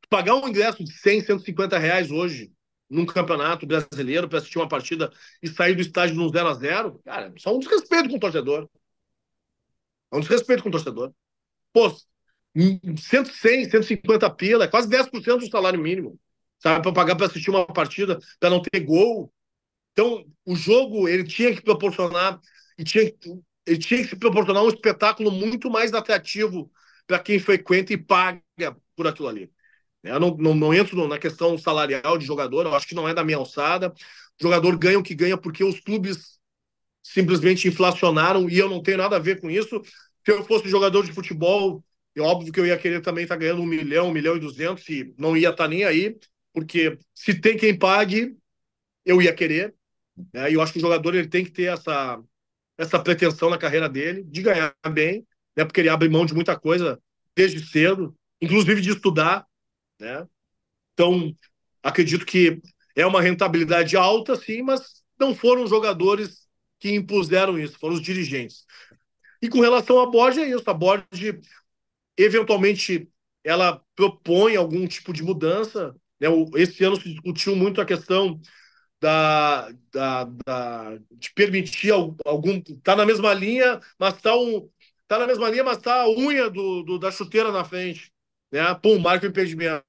pagar um ingresso de 100, R$ 150 hoje num campeonato brasileiro para assistir uma partida e sair do estádio num 0-0, cara, isso é um desrespeito com o torcedor. É um desrespeito com o torcedor. Pô, 100, 150 pila, é quase 10% do salário mínimo, sabe? Para pagar para assistir uma partida, para não ter gol. Então, o jogo, ele tinha que proporcionar, e tinha, ele tinha que se proporcionar um espetáculo muito mais atrativo para quem frequenta e paga por aquilo ali. Eu não entro na questão salarial de jogador, eu acho que não é da minha alçada. O jogador ganha o que ganha porque os clubes simplesmente inflacionaram e eu não tenho nada a ver com isso. Se eu fosse jogador de futebol, é óbvio que eu ia querer também estar ganhando 1 milhão, 1 milhão e 200 e não ia estar nem aí, porque se tem quem pague, eu ia querer. Né? E eu acho que o jogador ele tem que ter essa pretensão na carreira dele de ganhar bem, né? Porque ele abre mão de muita coisa desde cedo, inclusive de estudar, né? Então, acredito que é uma rentabilidade alta, sim, mas não foram os jogadores que impuseram isso, foram os dirigentes. E com relação à Borja, é isso. A Borja, eventualmente, ela propõe algum tipo de mudança. Né? Esse ano se discutiu muito a questão de permitir algum. Está na mesma linha, mas está tá na mesma linha, mas está a unha da chuteira na frente. Né? Pum, marca o impedimento.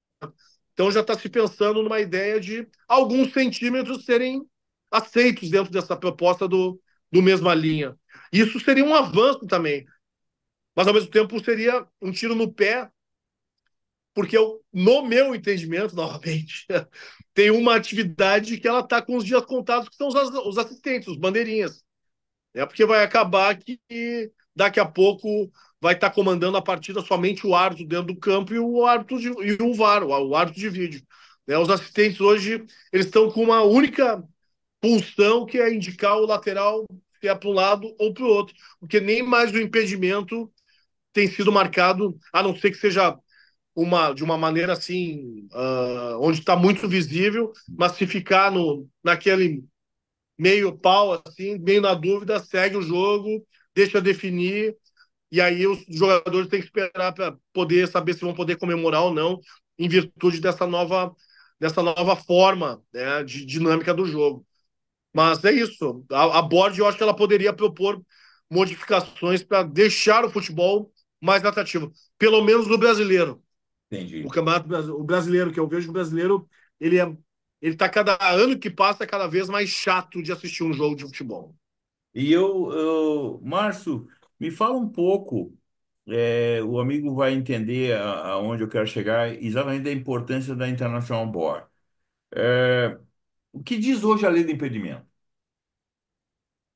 Então já está se pensando numa ideia de alguns centímetros serem aceitos dentro dessa proposta do mesma linha. Isso seria um avanço também, mas ao mesmo tempo seria um tiro no pé, porque no meu entendimento, novamente, tem uma atividade que ela está com os dias contados, que são os assistentes, os bandeirinhas. Porque vai acabar que daqui a pouco vai estar comandando a partida somente o árbitro dentro do campo e o árbitro e o VAR, o árbitro de vídeo. Os assistentes hoje eles estão com uma única função que é indicar o lateral se é para um lado ou para o outro, porque nem mais o impedimento tem sido marcado, a não ser que seja de uma maneira assim, onde está muito visível, mas se ficar naquele meio pau, assim, meio na dúvida, segue o jogo, deixa definir, e aí os jogadores têm que esperar para poder saber se vão poder comemorar ou não, em virtude dessa nova forma, né, de dinâmica do jogo. Mas é isso. A Board, eu acho que ela poderia propor modificações para deixar o futebol mais atrativo, pelo menos no brasileiro. O Entendi. campeonato o brasileiro, que eu vejo que o brasileiro, ele tá cada ano que passa cada vez mais chato de assistir um jogo de futebol. E Márcio, me fala um pouco, o amigo vai entender aonde eu quero chegar, exatamente da importância da International Board. É, o que diz hoje a lei do impedimento?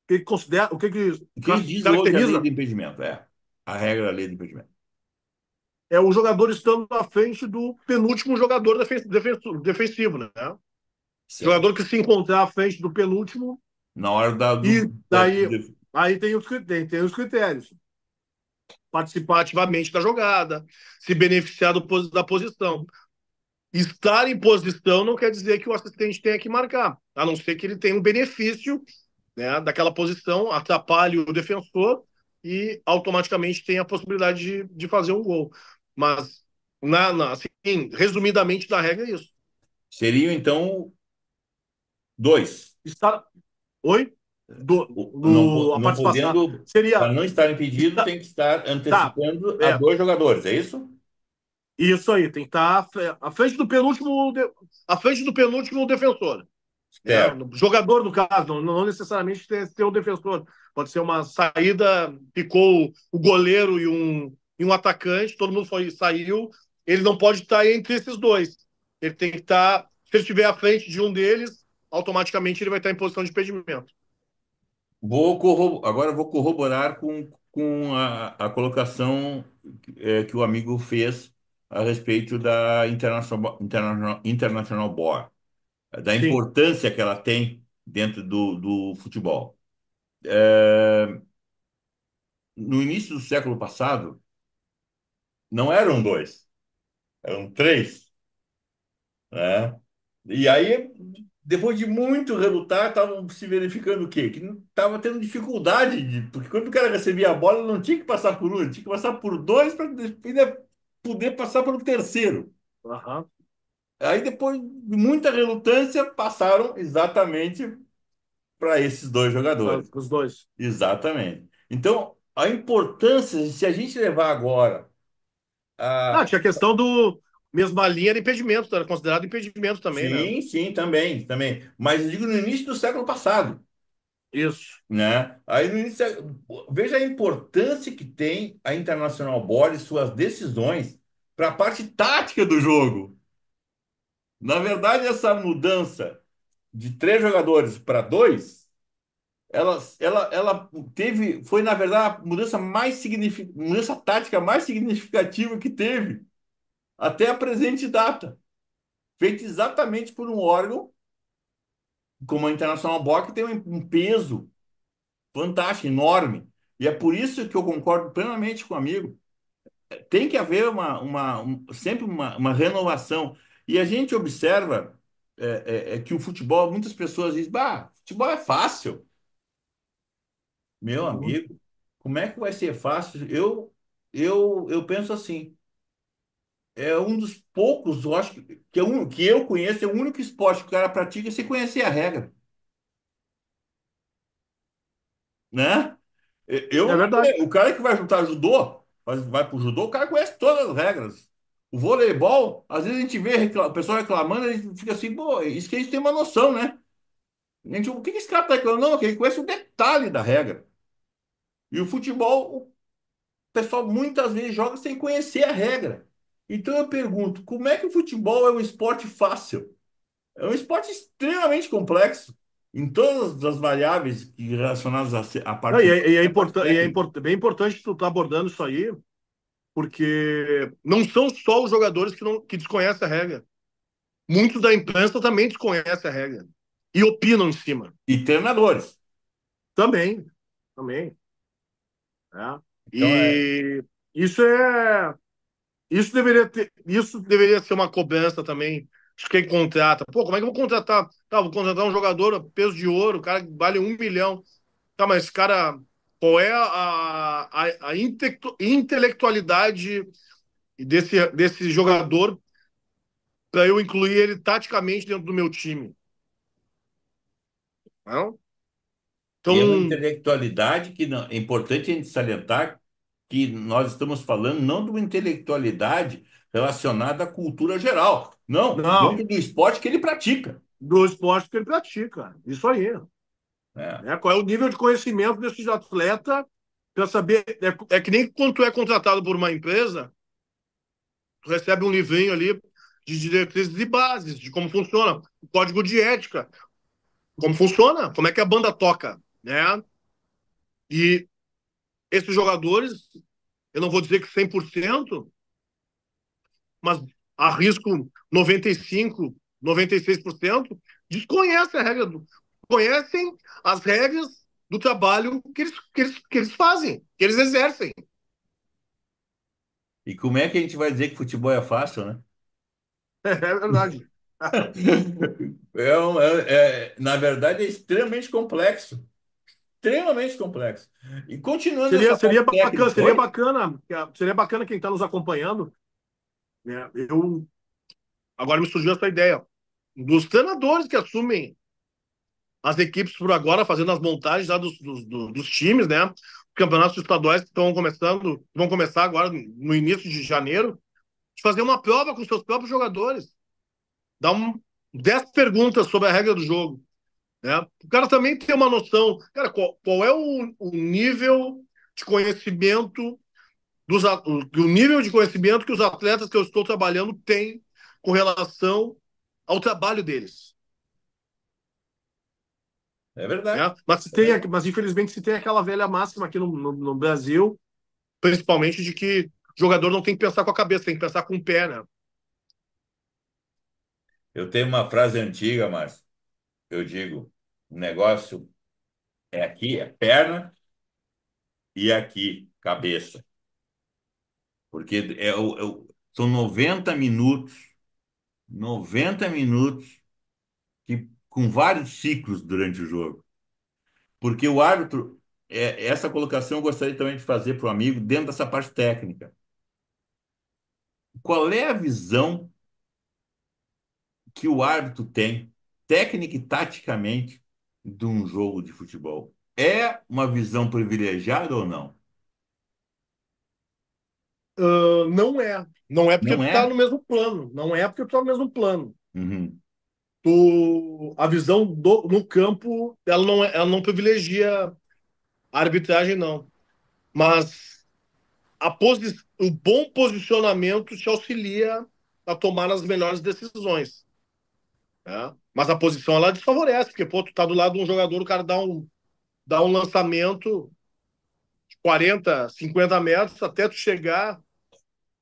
O que O que diz hoje a lei caracteriza do impedimento? A regra da lei do impedimento. é o jogador estando à frente do penúltimo jogador defensivo, né? Jogador que se encontrar à frente do penúltimo, Na hora da, e daí aí tem os critérios. Participar ativamente da jogada, se beneficiar da posição. Estar em posição não quer dizer que o assistente tenha que marcar, a não ser que ele tenha um benefício, né, daquela posição, atrapalhe o defensor e automaticamente tem a possibilidade de fazer um gol. Mas, assim, resumidamente, da regra é isso. seriam, então, dois. Estar, oi? Não, A não participação podendo, para seria. não estar impedido, Está, tem que estar tá, antecipando a é, dois jogadores, é isso? isso aí, tem que estar à frente do penúltimo, à frente do penúltimo defensor. Né? Certo. Jogador, no caso, não necessariamente ter um defensor. Pode ser uma saída, picou o goleiro e um atacante, todo mundo saiu. Ele não pode estar entre esses dois. Ele tem que estar, se ele estiver à frente de um deles, automaticamente ele vai estar em posição de impedimento. Agora vou corroborar com a colocação que o amigo fez a respeito da International Board, da Sim. importância que ela tem dentro do futebol. É, no início do século passado, não eram dois, eram três, né? E aí, depois de muito relutar, estavam se verificando o quê? Que estava tendo dificuldade, porque quando o cara recebia a bola, ele não tinha que passar por um, ele tinha que passar por dois para poder passar pelo terceiro. Aham. Aí, depois de muita relutância, passaram exatamente para esses dois jogadores. Os dois. Exatamente. Então, a importância, se a gente levar agora Ah, a. tinha a questão do mesma linha de impedimento, era considerado impedimento também, né? Sim, sim, também, também. Mas eu digo no início do século passado. Isso. Né? Aí no início, veja a importância que tem a International Board e suas decisões para a parte tática do jogo. Na verdade, essa mudança de três jogadores para dois, ela teve, foi na verdade a mudança mudança tática mais significativa que teve até a presente data, feita exatamente por um órgão como a International Board que tem um peso fantástico, enorme. E é por isso que eu concordo plenamente com o amigo. Tem que haver sempre uma renovação. E a gente observa que o futebol, muitas pessoas dizem, bah, futebol é fácil. Meu Uhum. amigo, como é que vai ser fácil? Eu penso assim, é um dos poucos, eu acho que eu conheço, é o único esporte que o cara pratica sem conhecer a regra, né? Eu É não verdade. conheço. O cara que vai juntar judô, vai pro judô, o cara conhece todas as regras. O voleibol, às vezes a gente vê o pessoal reclamando, a gente fica assim, pô, isso que a gente tem uma noção, né? A gente, o que que esse cara tá reclamando? Não, que ele conhece o detalhe da regra. E o futebol, o pessoal muitas vezes joga sem conhecer a regra. Então eu pergunto, como é que o futebol é um esporte fácil? É um esporte extremamente complexo em todas as variáveis relacionadas à Não, parte, à parte técnica. bem importante tu estar abordando isso aí, porque não são só os jogadores que desconhecem a regra. Muitos da imprensa também desconhecem a regra e opinam em cima. E treinadores. Também, também. Né? Então, E isso é, isso deveria ser uma cobrança também de quem contrata. Pô, como é que eu vou contratar? Tá, vou contratar um jogador a peso de ouro, o cara vale 1 milhão. Tá, mas cara, qual é intelectualidade desse jogador para eu incluir ele taticamente dentro do meu time? Não? e é uma Então, intelectualidade que é importante a gente salientar que nós estamos falando não de uma intelectualidade relacionada à cultura geral, não, não, dentro do esporte que ele pratica, do esporte que ele pratica. Isso aí. né? Né? Qual é o nível de conhecimento desse atleta para saber. É que nem quando tu é contratado por uma empresa, tu recebe um livrinho ali de diretrizes e bases, de como funciona, o código de ética, como funciona, como é que a banda toca, né? E esses jogadores, eu não vou dizer que 100%, mas arrisco 95, 96%, desconhecem a regra conhecem as regras do trabalho que eles fazem, que eles exercem. E como é que a gente vai dizer que futebol é fácil, né? É verdade. Na verdade, é extremamente complexo. Extremamente complexo. E continuando Seria, essa parte seria bacana, técnica, oi? seria bacana quem está nos acompanhando, né? Agora me surgiu essa ideia dos treinadores que assumem as equipes por agora, fazendo as montagens lá dos times, né? Os campeonatos estaduais que estão começando, vão começar agora no início de janeiro, de fazer uma prova com seus próprios jogadores, dar 10 perguntas sobre a regra do jogo, né? O cara também tem uma noção, cara, qual é o nível de conhecimento o nível de conhecimento que os atletas que eu estou trabalhando têm com relação ao trabalho deles. É verdade. Né? Mas infelizmente se tem aquela velha máxima aqui no Brasil, principalmente de que jogador não tem que pensar com a cabeça, tem que pensar com o pé, né? Eu tenho uma frase antiga, mas eu digo, o negócio é aqui, é perna, e aqui, cabeça. Porque são 90 minutos com vários ciclos durante o jogo. Porque o árbitro, essa colocação eu gostaria também de fazer para o amigo dentro dessa parte técnica. Qual é a visão que o árbitro tem, técnica e taticamente, de um jogo de futebol? É uma visão privilegiada ou não? Não é. Não é porque Não tu tá é? no mesmo plano. Não é porque tu tá no mesmo plano. Uhum. A visão no campo, ela não privilegia a arbitragem, não. Mas o bom posicionamento te auxilia a tomar as melhores decisões. Né? Mas a posição ela desfavorece, porque pô, tu tá do lado de um jogador, o cara dá um lançamento de 40, 50 metros até tu chegar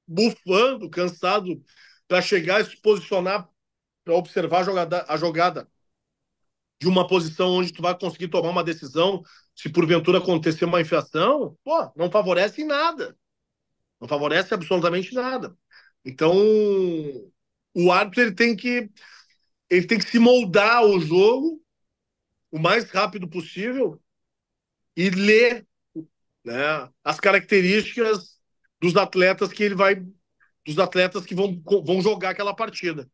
bufando, cansado, para chegar e se posicionar para observar a jogada de uma posição onde tu vai conseguir tomar uma decisão. Se porventura acontecer uma infração, pô, não favorece em nada. Não favorece absolutamente nada. Então, o árbitro ele tem que se moldar ao jogo o mais rápido possível e ler, né, as características dos atletas dos atletas que vão jogar aquela partida.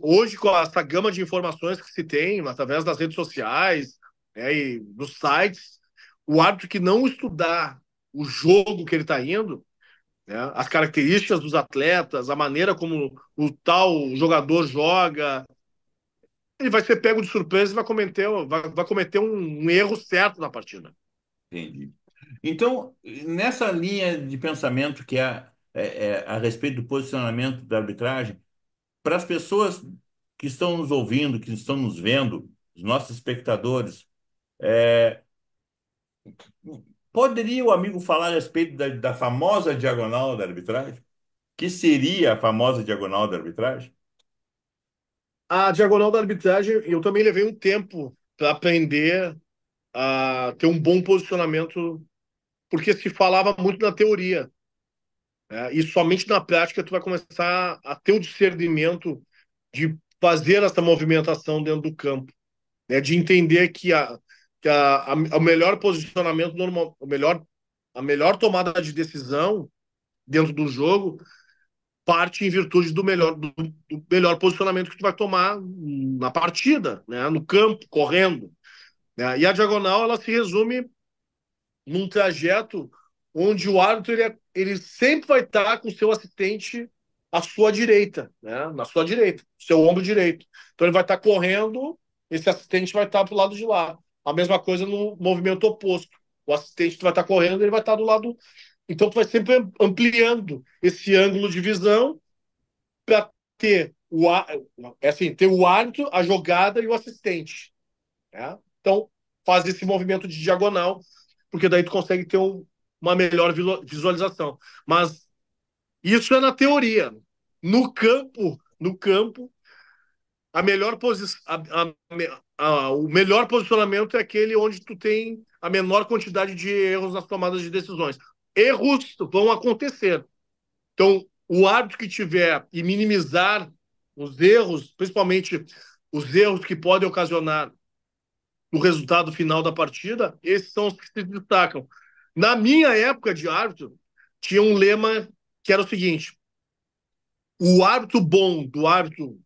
Hoje, com essa gama de informações que se tem através das redes sociais, né, e dos sites, o árbitro que não estudar o jogo que ele está indo, né, as características dos atletas, a maneira como o tal jogador joga, ele vai ser pego de surpresa e vai cometer um erro certo na partida. Entendi. Então, nessa linha de pensamento que é a respeito do posicionamento da arbitragem, para as pessoas que estão nos ouvindo, que estão nos vendo, os nossos espectadores, é, poderia o amigo falar a respeito da famosa diagonal da arbitragem? Que seria a famosa diagonal da arbitragem? A diagonal da arbitragem, eu também levei um tempo para aprender a ter um bom posicionamento, porque se falava muito na teoria, né? E somente na prática tu vai começar a ter o discernimento de fazer essa movimentação dentro do campo, né? De entender o melhor posicionamento normal, a melhor tomada de decisão dentro do jogo parte em virtude do melhor posicionamento que tu vai tomar na partida, né? No campo, correndo, né? E a diagonal ela se resume num trajeto onde o árbitro ele sempre vai estar com o seu assistente à sua direita, né? Na sua direita, seu ombro direito. Então ele vai estar correndo, esse assistente vai estar para o lado de lá. A mesma coisa no movimento oposto. O assistente vai estar correndo, ele vai estar do lado. Então tu vai sempre ampliando esse ângulo de visão para ter o árbitro, a jogada e o assistente. Né? Então faz esse movimento de diagonal, porque daí tu consegue ter uma melhor visualização. Mas isso é na teoria. No campo, a melhor posição, o melhor posicionamento é aquele onde tu tem a menor quantidade de erros nas tomadas de decisões. Erros vão acontecer. Então, o árbitro que tiver e minimizar os erros, principalmente os erros que podem ocasionar o resultado final da partida, esses são os que se destacam. Na minha época de árbitro, tinha um lema que era o seguinte: o árbitro bom do árbitro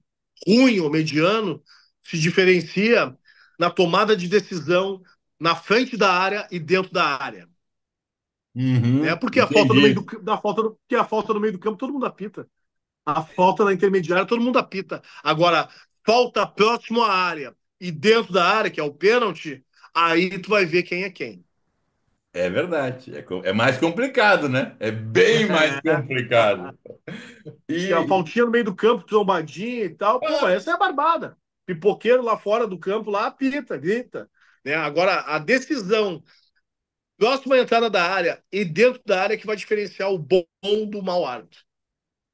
ruim ou mediano se diferencia na tomada de decisão na frente da área e dentro da área. Né? Uhum, Porque a falta no meio entendi. do, da falta, porque a falta no meio do campo todo mundo apita. A falta na intermediária todo mundo apita. Agora, falta próximo à área e dentro da área, que é o pênalti, aí tu vai ver quem é quem. É verdade. É mais complicado, né? É bem mais complicado. Que a E, faltinha no meio do campo, trombadinha e tal, pô, ah, essa é a barbada. Pipoqueiro lá fora do campo, lá apita, grita. Né? Agora, a decisão próxima à entrada da área e dentro da área que vai diferenciar o bom do mau árbitro.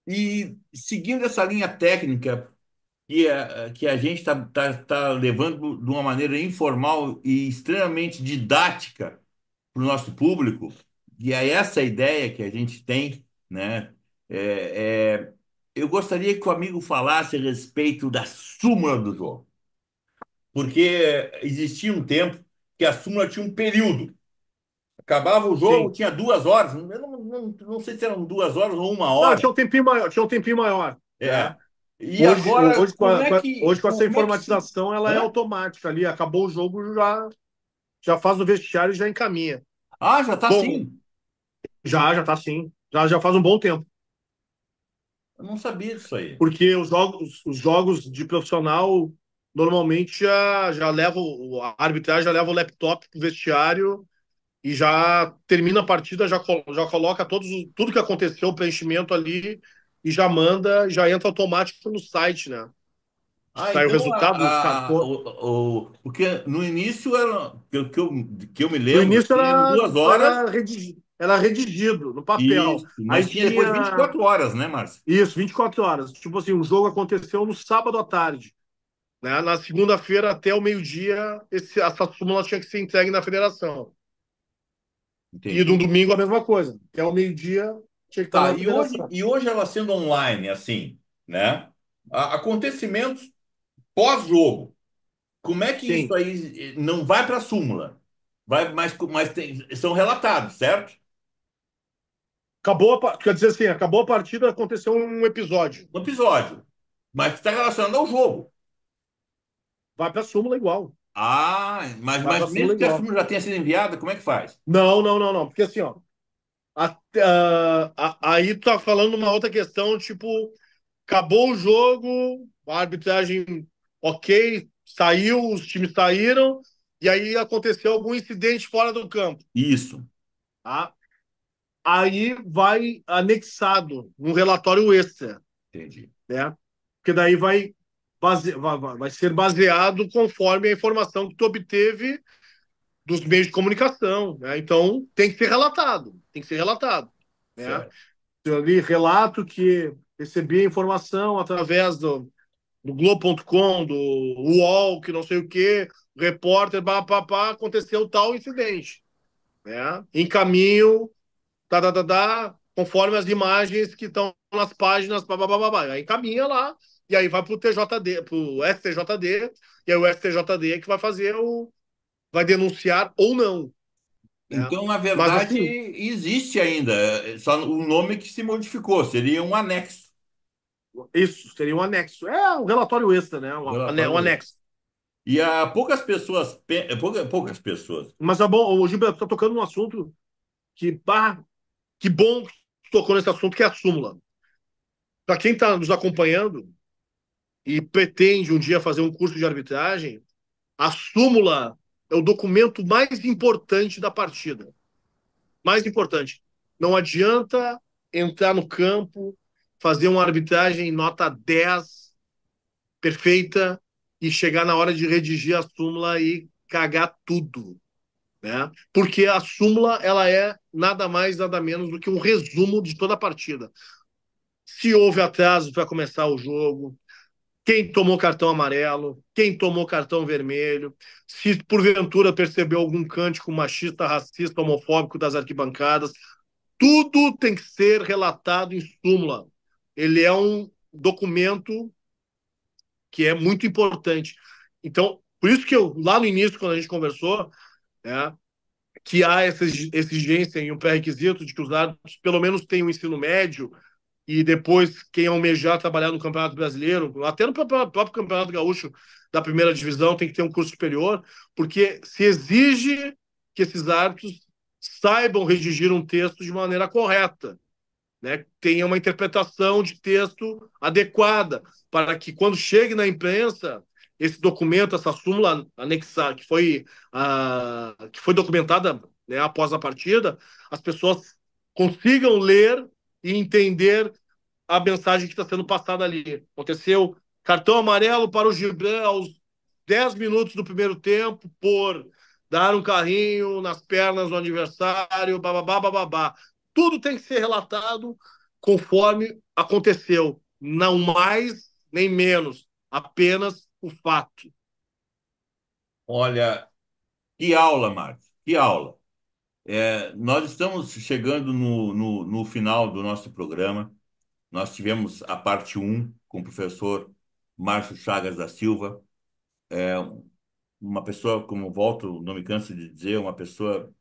e seguindo essa linha técnica que a gente tá levando de uma maneira informal e extremamente didática para o nosso público, e é essa a ideia que a gente tem, né? É, é, eu gostaria que o amigo falasse a respeito da súmula do jogo, porque existia um tempo que a súmula tinha um período. Acabava o jogo, Sim. tinha 2 horas, eu não sei se eram 2 horas ou uma Não, hora. tinha um tempinho maior, né? É. E Hoje, agora, hoje, hoje com essa como é que se. informatização, ela é Hã? automática ali. Acabou o jogo, já faz o vestiário e já encaminha. Ah, já está Bom, assim. já tá sim. Já faz um bom tempo. Eu não sabia disso aí. Porque os jogos de profissional normalmente já levam, a arbitragem já leva o laptop pro vestiário e já termina a partida, já coloca tudo que aconteceu, o preenchimento ali, e já manda, já entra automático no site, né? Ah, Sai o então resultado dos cartões. porque no início era que eu me No lembro, início assim, eram 2 horas, era redigido no papel. isso, Aí mas tinha depois vinte e tinha quatro horas, né, Márcio? isso, 24 horas. Tipo assim, o jogo aconteceu no sábado à tarde. Né? Na segunda-feira, até o meio-dia, essa súmula tinha que ser entregue na federação. E no Entendi. domingo a mesma coisa. Até o meio-dia tinha que estar Tá, na e federação. hoje ela sendo online, assim, né? Acontecimentos pós-jogo. Como é que isso Sim. aí não vai para a súmula? Vai, mas são relatados, certo? Quer dizer assim, acabou a partida, aconteceu um episódio. No episódio. Mas está relacionado ao jogo. Vai para a súmula igual. Ah, mas, Vai para mas a súmula mesmo que a igual. súmula já tenha sido enviada, como é que faz? Não, não, não, não. Porque assim, ó, aí tu tá falando uma outra questão, tipo, acabou o jogo, a arbitragem ok, saiu, os times saíram, e aí aconteceu algum incidente fora do campo. Isso, Tá? Aí vai anexado um relatório extra, entendi. né? Porque daí vai ser baseado conforme a informação que tu obteve dos meios de comunicação, né? Então tem que ser relatado, tem que ser relatado, né? Certo. Eu ali relato que recebi a informação através do Globo.com, do UOL, que não sei o quê, repórter, pá, pá, pá, aconteceu tal incidente, né? Encaminho, conforme as imagens que estão nas páginas, pá, pá, pá, pá, pá. Aí encaminha lá, e aí vai pro TJD, pro STJD, e aí o STJD é que vai fazer vai denunciar ou não, né? Então, na Mas verdade, assim, existe ainda, só o nome que se modificou, seria um anexo, isso seria um anexo. É um relatório extra, né? um Um relatório. anexo. E há poucas pessoas, poucas pessoas. Mas é bom, o Gilberto está tocando num assunto que, pá, que bom que tocou nesse assunto, que é a súmula. Para quem está nos acompanhando e pretende um dia fazer um curso de arbitragem, a súmula é o documento mais importante da partida. Mais importante. Não adianta entrar no campo, fazer uma arbitragem nota 10 perfeita, e chegar na hora de redigir a súmula e cagar tudo. Né? Porque a súmula ela é nada mais, nada menos do que um resumo de toda a partida. Se houve atraso para começar o jogo, quem tomou cartão amarelo, quem tomou cartão vermelho, se porventura percebeu algum cântico machista, racista, homofóbico das arquibancadas, tudo tem que ser relatado em súmula. Ele é um documento que é muito importante. Então, por isso que eu, lá no início, quando a gente conversou, né, que há essa exigência em um pré-requisito de que os árbitros pelo menos tenham um ensino médio e depois quem almejar trabalhar no Campeonato Brasileiro, até no próprio Campeonato Gaúcho da primeira divisão, tem que ter um curso superior, porque se exige que esses árbitros saibam redigir um texto de maneira correta, né? Tenha uma interpretação de texto adequada, para que quando chegue na imprensa, esse documento, essa súmula anexada, que foi documentada, né, após a partida, as pessoas consigam ler e entender a mensagem que está sendo passada ali. Aconteceu cartão amarelo para o Gibran aos 10 minutos do primeiro tempo por dar um carrinho nas pernas do adversário, bababá, bababá. Tudo tem que ser relatado conforme aconteceu, não mais nem menos, apenas o fato. Olha, que aula, Marcos, que aula. Nós estamos chegando no final do nosso programa. Nós tivemos a parte um com o professor Márcio Chagas da Silva, uma pessoa, como volto, não me canso de dizer, uma pessoa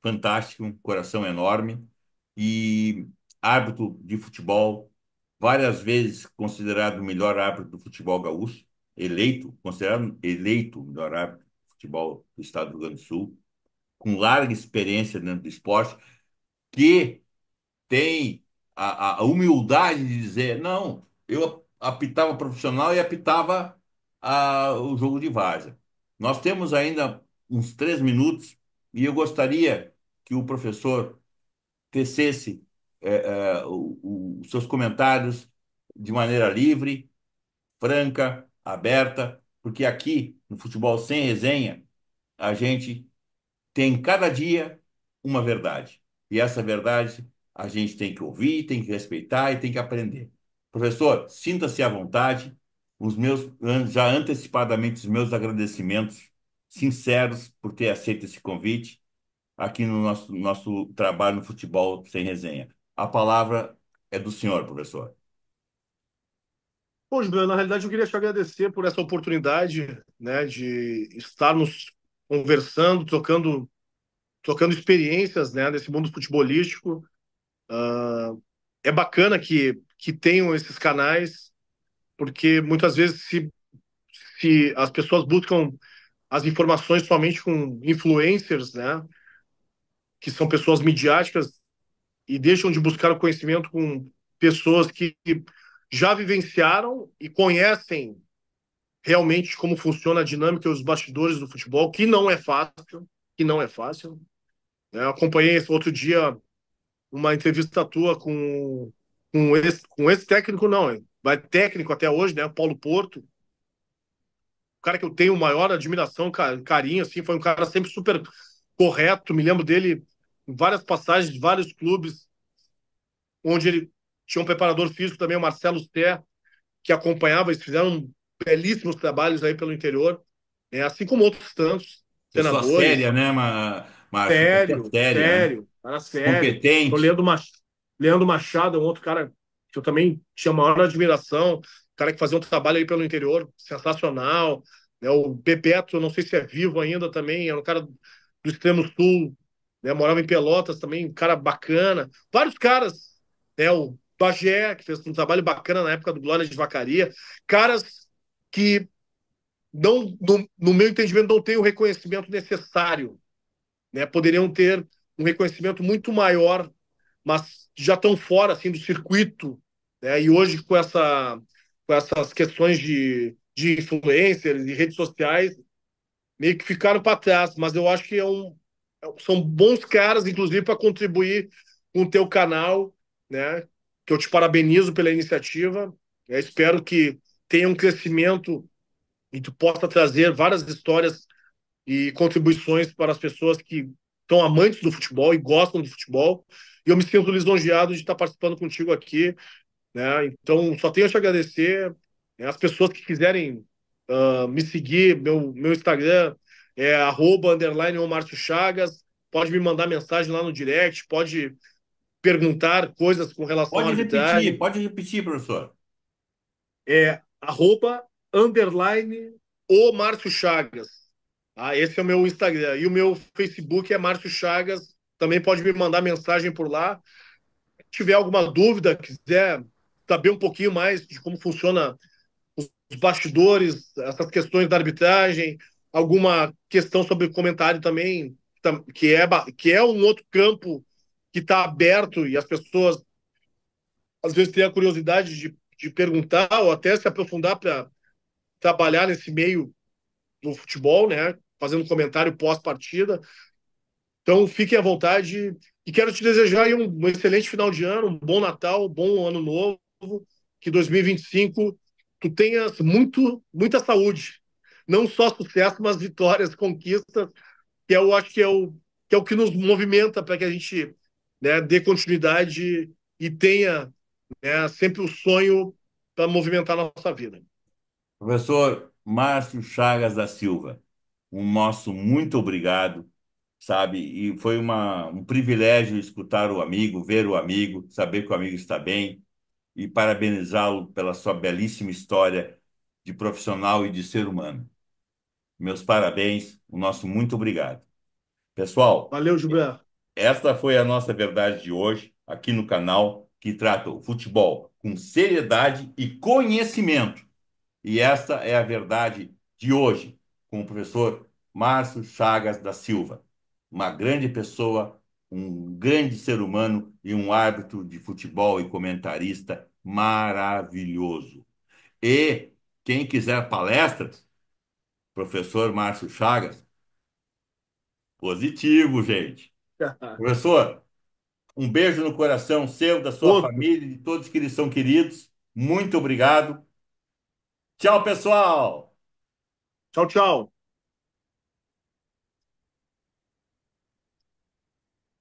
fantástica, um coração enorme e árbitro de futebol, várias vezes considerado o melhor árbitro do futebol gaúcho, considerado eleito o melhor árbitro do futebol do estado do Rio Grande do Sul, com larga experiência dentro do esporte, que tem a humildade de dizer, não, eu apitava profissional e apitava o jogo de várzea. Nós temos ainda uns 3 minutos e eu gostaria que o professor tecesse os seus comentários de maneira livre, franca, aberta, porque aqui no Futebol Sem Resenha a gente tem cada dia uma verdade. E essa verdade a gente tem que ouvir, tem que respeitar e tem que aprender. Professor, sinta-se à vontade. Os meus, já antecipadamente, os meus agradecimentos sinceros por ter aceito esse convite aqui no nosso trabalho no Futebol Sem Resenha. A palavra é do senhor, professor. Bom, Juliano, na realidade eu queria te agradecer por essa oportunidade, né, de estarmos conversando, trocando experiências, né, nesse mundo futebolístico. É bacana que tenham esses canais, porque muitas vezes se as pessoas buscam as informações somente com influencers, né, que são pessoas midiáticas, e deixam de buscar o conhecimento com pessoas que já vivenciaram e conhecem realmente como funciona a dinâmica e os bastidores do futebol, que não é fácil, que não é fácil. Eu acompanhei esse outro dia uma entrevista tua com esse técnico, não, vai técnico até hoje, né? Paulo Porto, um cara que eu tenho maior admiração, carinho, assim, foi um cara sempre super correto. Me lembro dele em várias passagens de vários clubes, onde ele tinha um preparador físico também, o Marcelo Sté, que acompanhava, eles fizeram belíssimos trabalhos aí pelo interior, assim como outros tantos Pessoa séria, treinadores. né, Márcio? Pessoa Sério, séria, né? sério, cara sério. Então, Competente. Leandro Machado é um outro cara que eu também tinha maior admiração, cara que fazia um trabalho aí pelo interior sensacional. Né? O Bebeto, eu não sei se é vivo ainda também, era um cara do extremo sul, né? Morava em Pelotas também, um cara bacana. Vários caras, né? O Bagé, que fez um trabalho bacana na época do Glória de Vacaria. Caras que, não, no meu entendimento, não têm o reconhecimento necessário, né? Poderiam ter um reconhecimento muito maior, mas já estão fora assim do circuito, né? E hoje com essas questões de influencers e redes sociais meio que ficaram para trás, mas eu acho que são bons caras, inclusive para contribuir com o teu canal, né? Que eu te parabenizo pela iniciativa. Eu espero que tenha um crescimento e tu possa trazer várias histórias e contribuições para as pessoas que são amantes do futebol e gostam do futebol. E eu me sinto lisonjeado de estar participando contigo aqui, né? Então, só tenho a te agradecer. As pessoas que quiserem me seguir, meu Instagram é @_ Márcio Chagas. Pode me mandar mensagem lá no direct, pode perguntar coisas com relação à arbitragem. Pode repetir, professor. É @_ o Márcio Chagas. Esse é o meu Instagram. E o meu Facebook é Márcio Chagas. Também pode me mandar mensagem por lá. Se tiver alguma dúvida, quiser saber um pouquinho mais de como funciona os bastidores, essas questões da arbitragem, alguma questão sobre comentário também, que é um outro campo que está aberto e as pessoas às vezes têm a curiosidade de perguntar ou até se aprofundar para trabalhar nesse meio do futebol, né? Fazendo comentário pós-partida. Então, fiquem à vontade e quero te desejar aí um excelente final de ano, um bom Natal, um bom ano novo, que 2025 tu tenhas muita saúde, não só sucesso, mas vitórias, conquistas, que eu acho que é o que nos movimenta para que a gente, né, dê continuidade e tenha, né, sempre o sonho para movimentar a nossa vida. Professor Márcio Chagas da Silva, um nosso muito obrigado, sabe? E foi um privilégio escutar o amigo, ver o amigo, saber que o amigo está bem e parabenizá-lo pela sua belíssima história de profissional e de ser humano. Meus parabéns, o nosso muito obrigado. Pessoal, Valeu, Gilberto. esta foi a nossa verdade de hoje, aqui no canal, que trata o futebol com seriedade e conhecimento. E esta é a verdade de hoje, com o professor Márcio Chagas da Silva, uma grande pessoa, um grande ser humano e um árbitro de futebol e comentarista maravilhoso. E quem quiser palestras, professor Márcio Chagas, positivo, gente. Professor, um beijo no coração seu, da sua Outro. família, de todos que lhes são queridos. Muito obrigado. Tchau, pessoal! Tchau, tchau.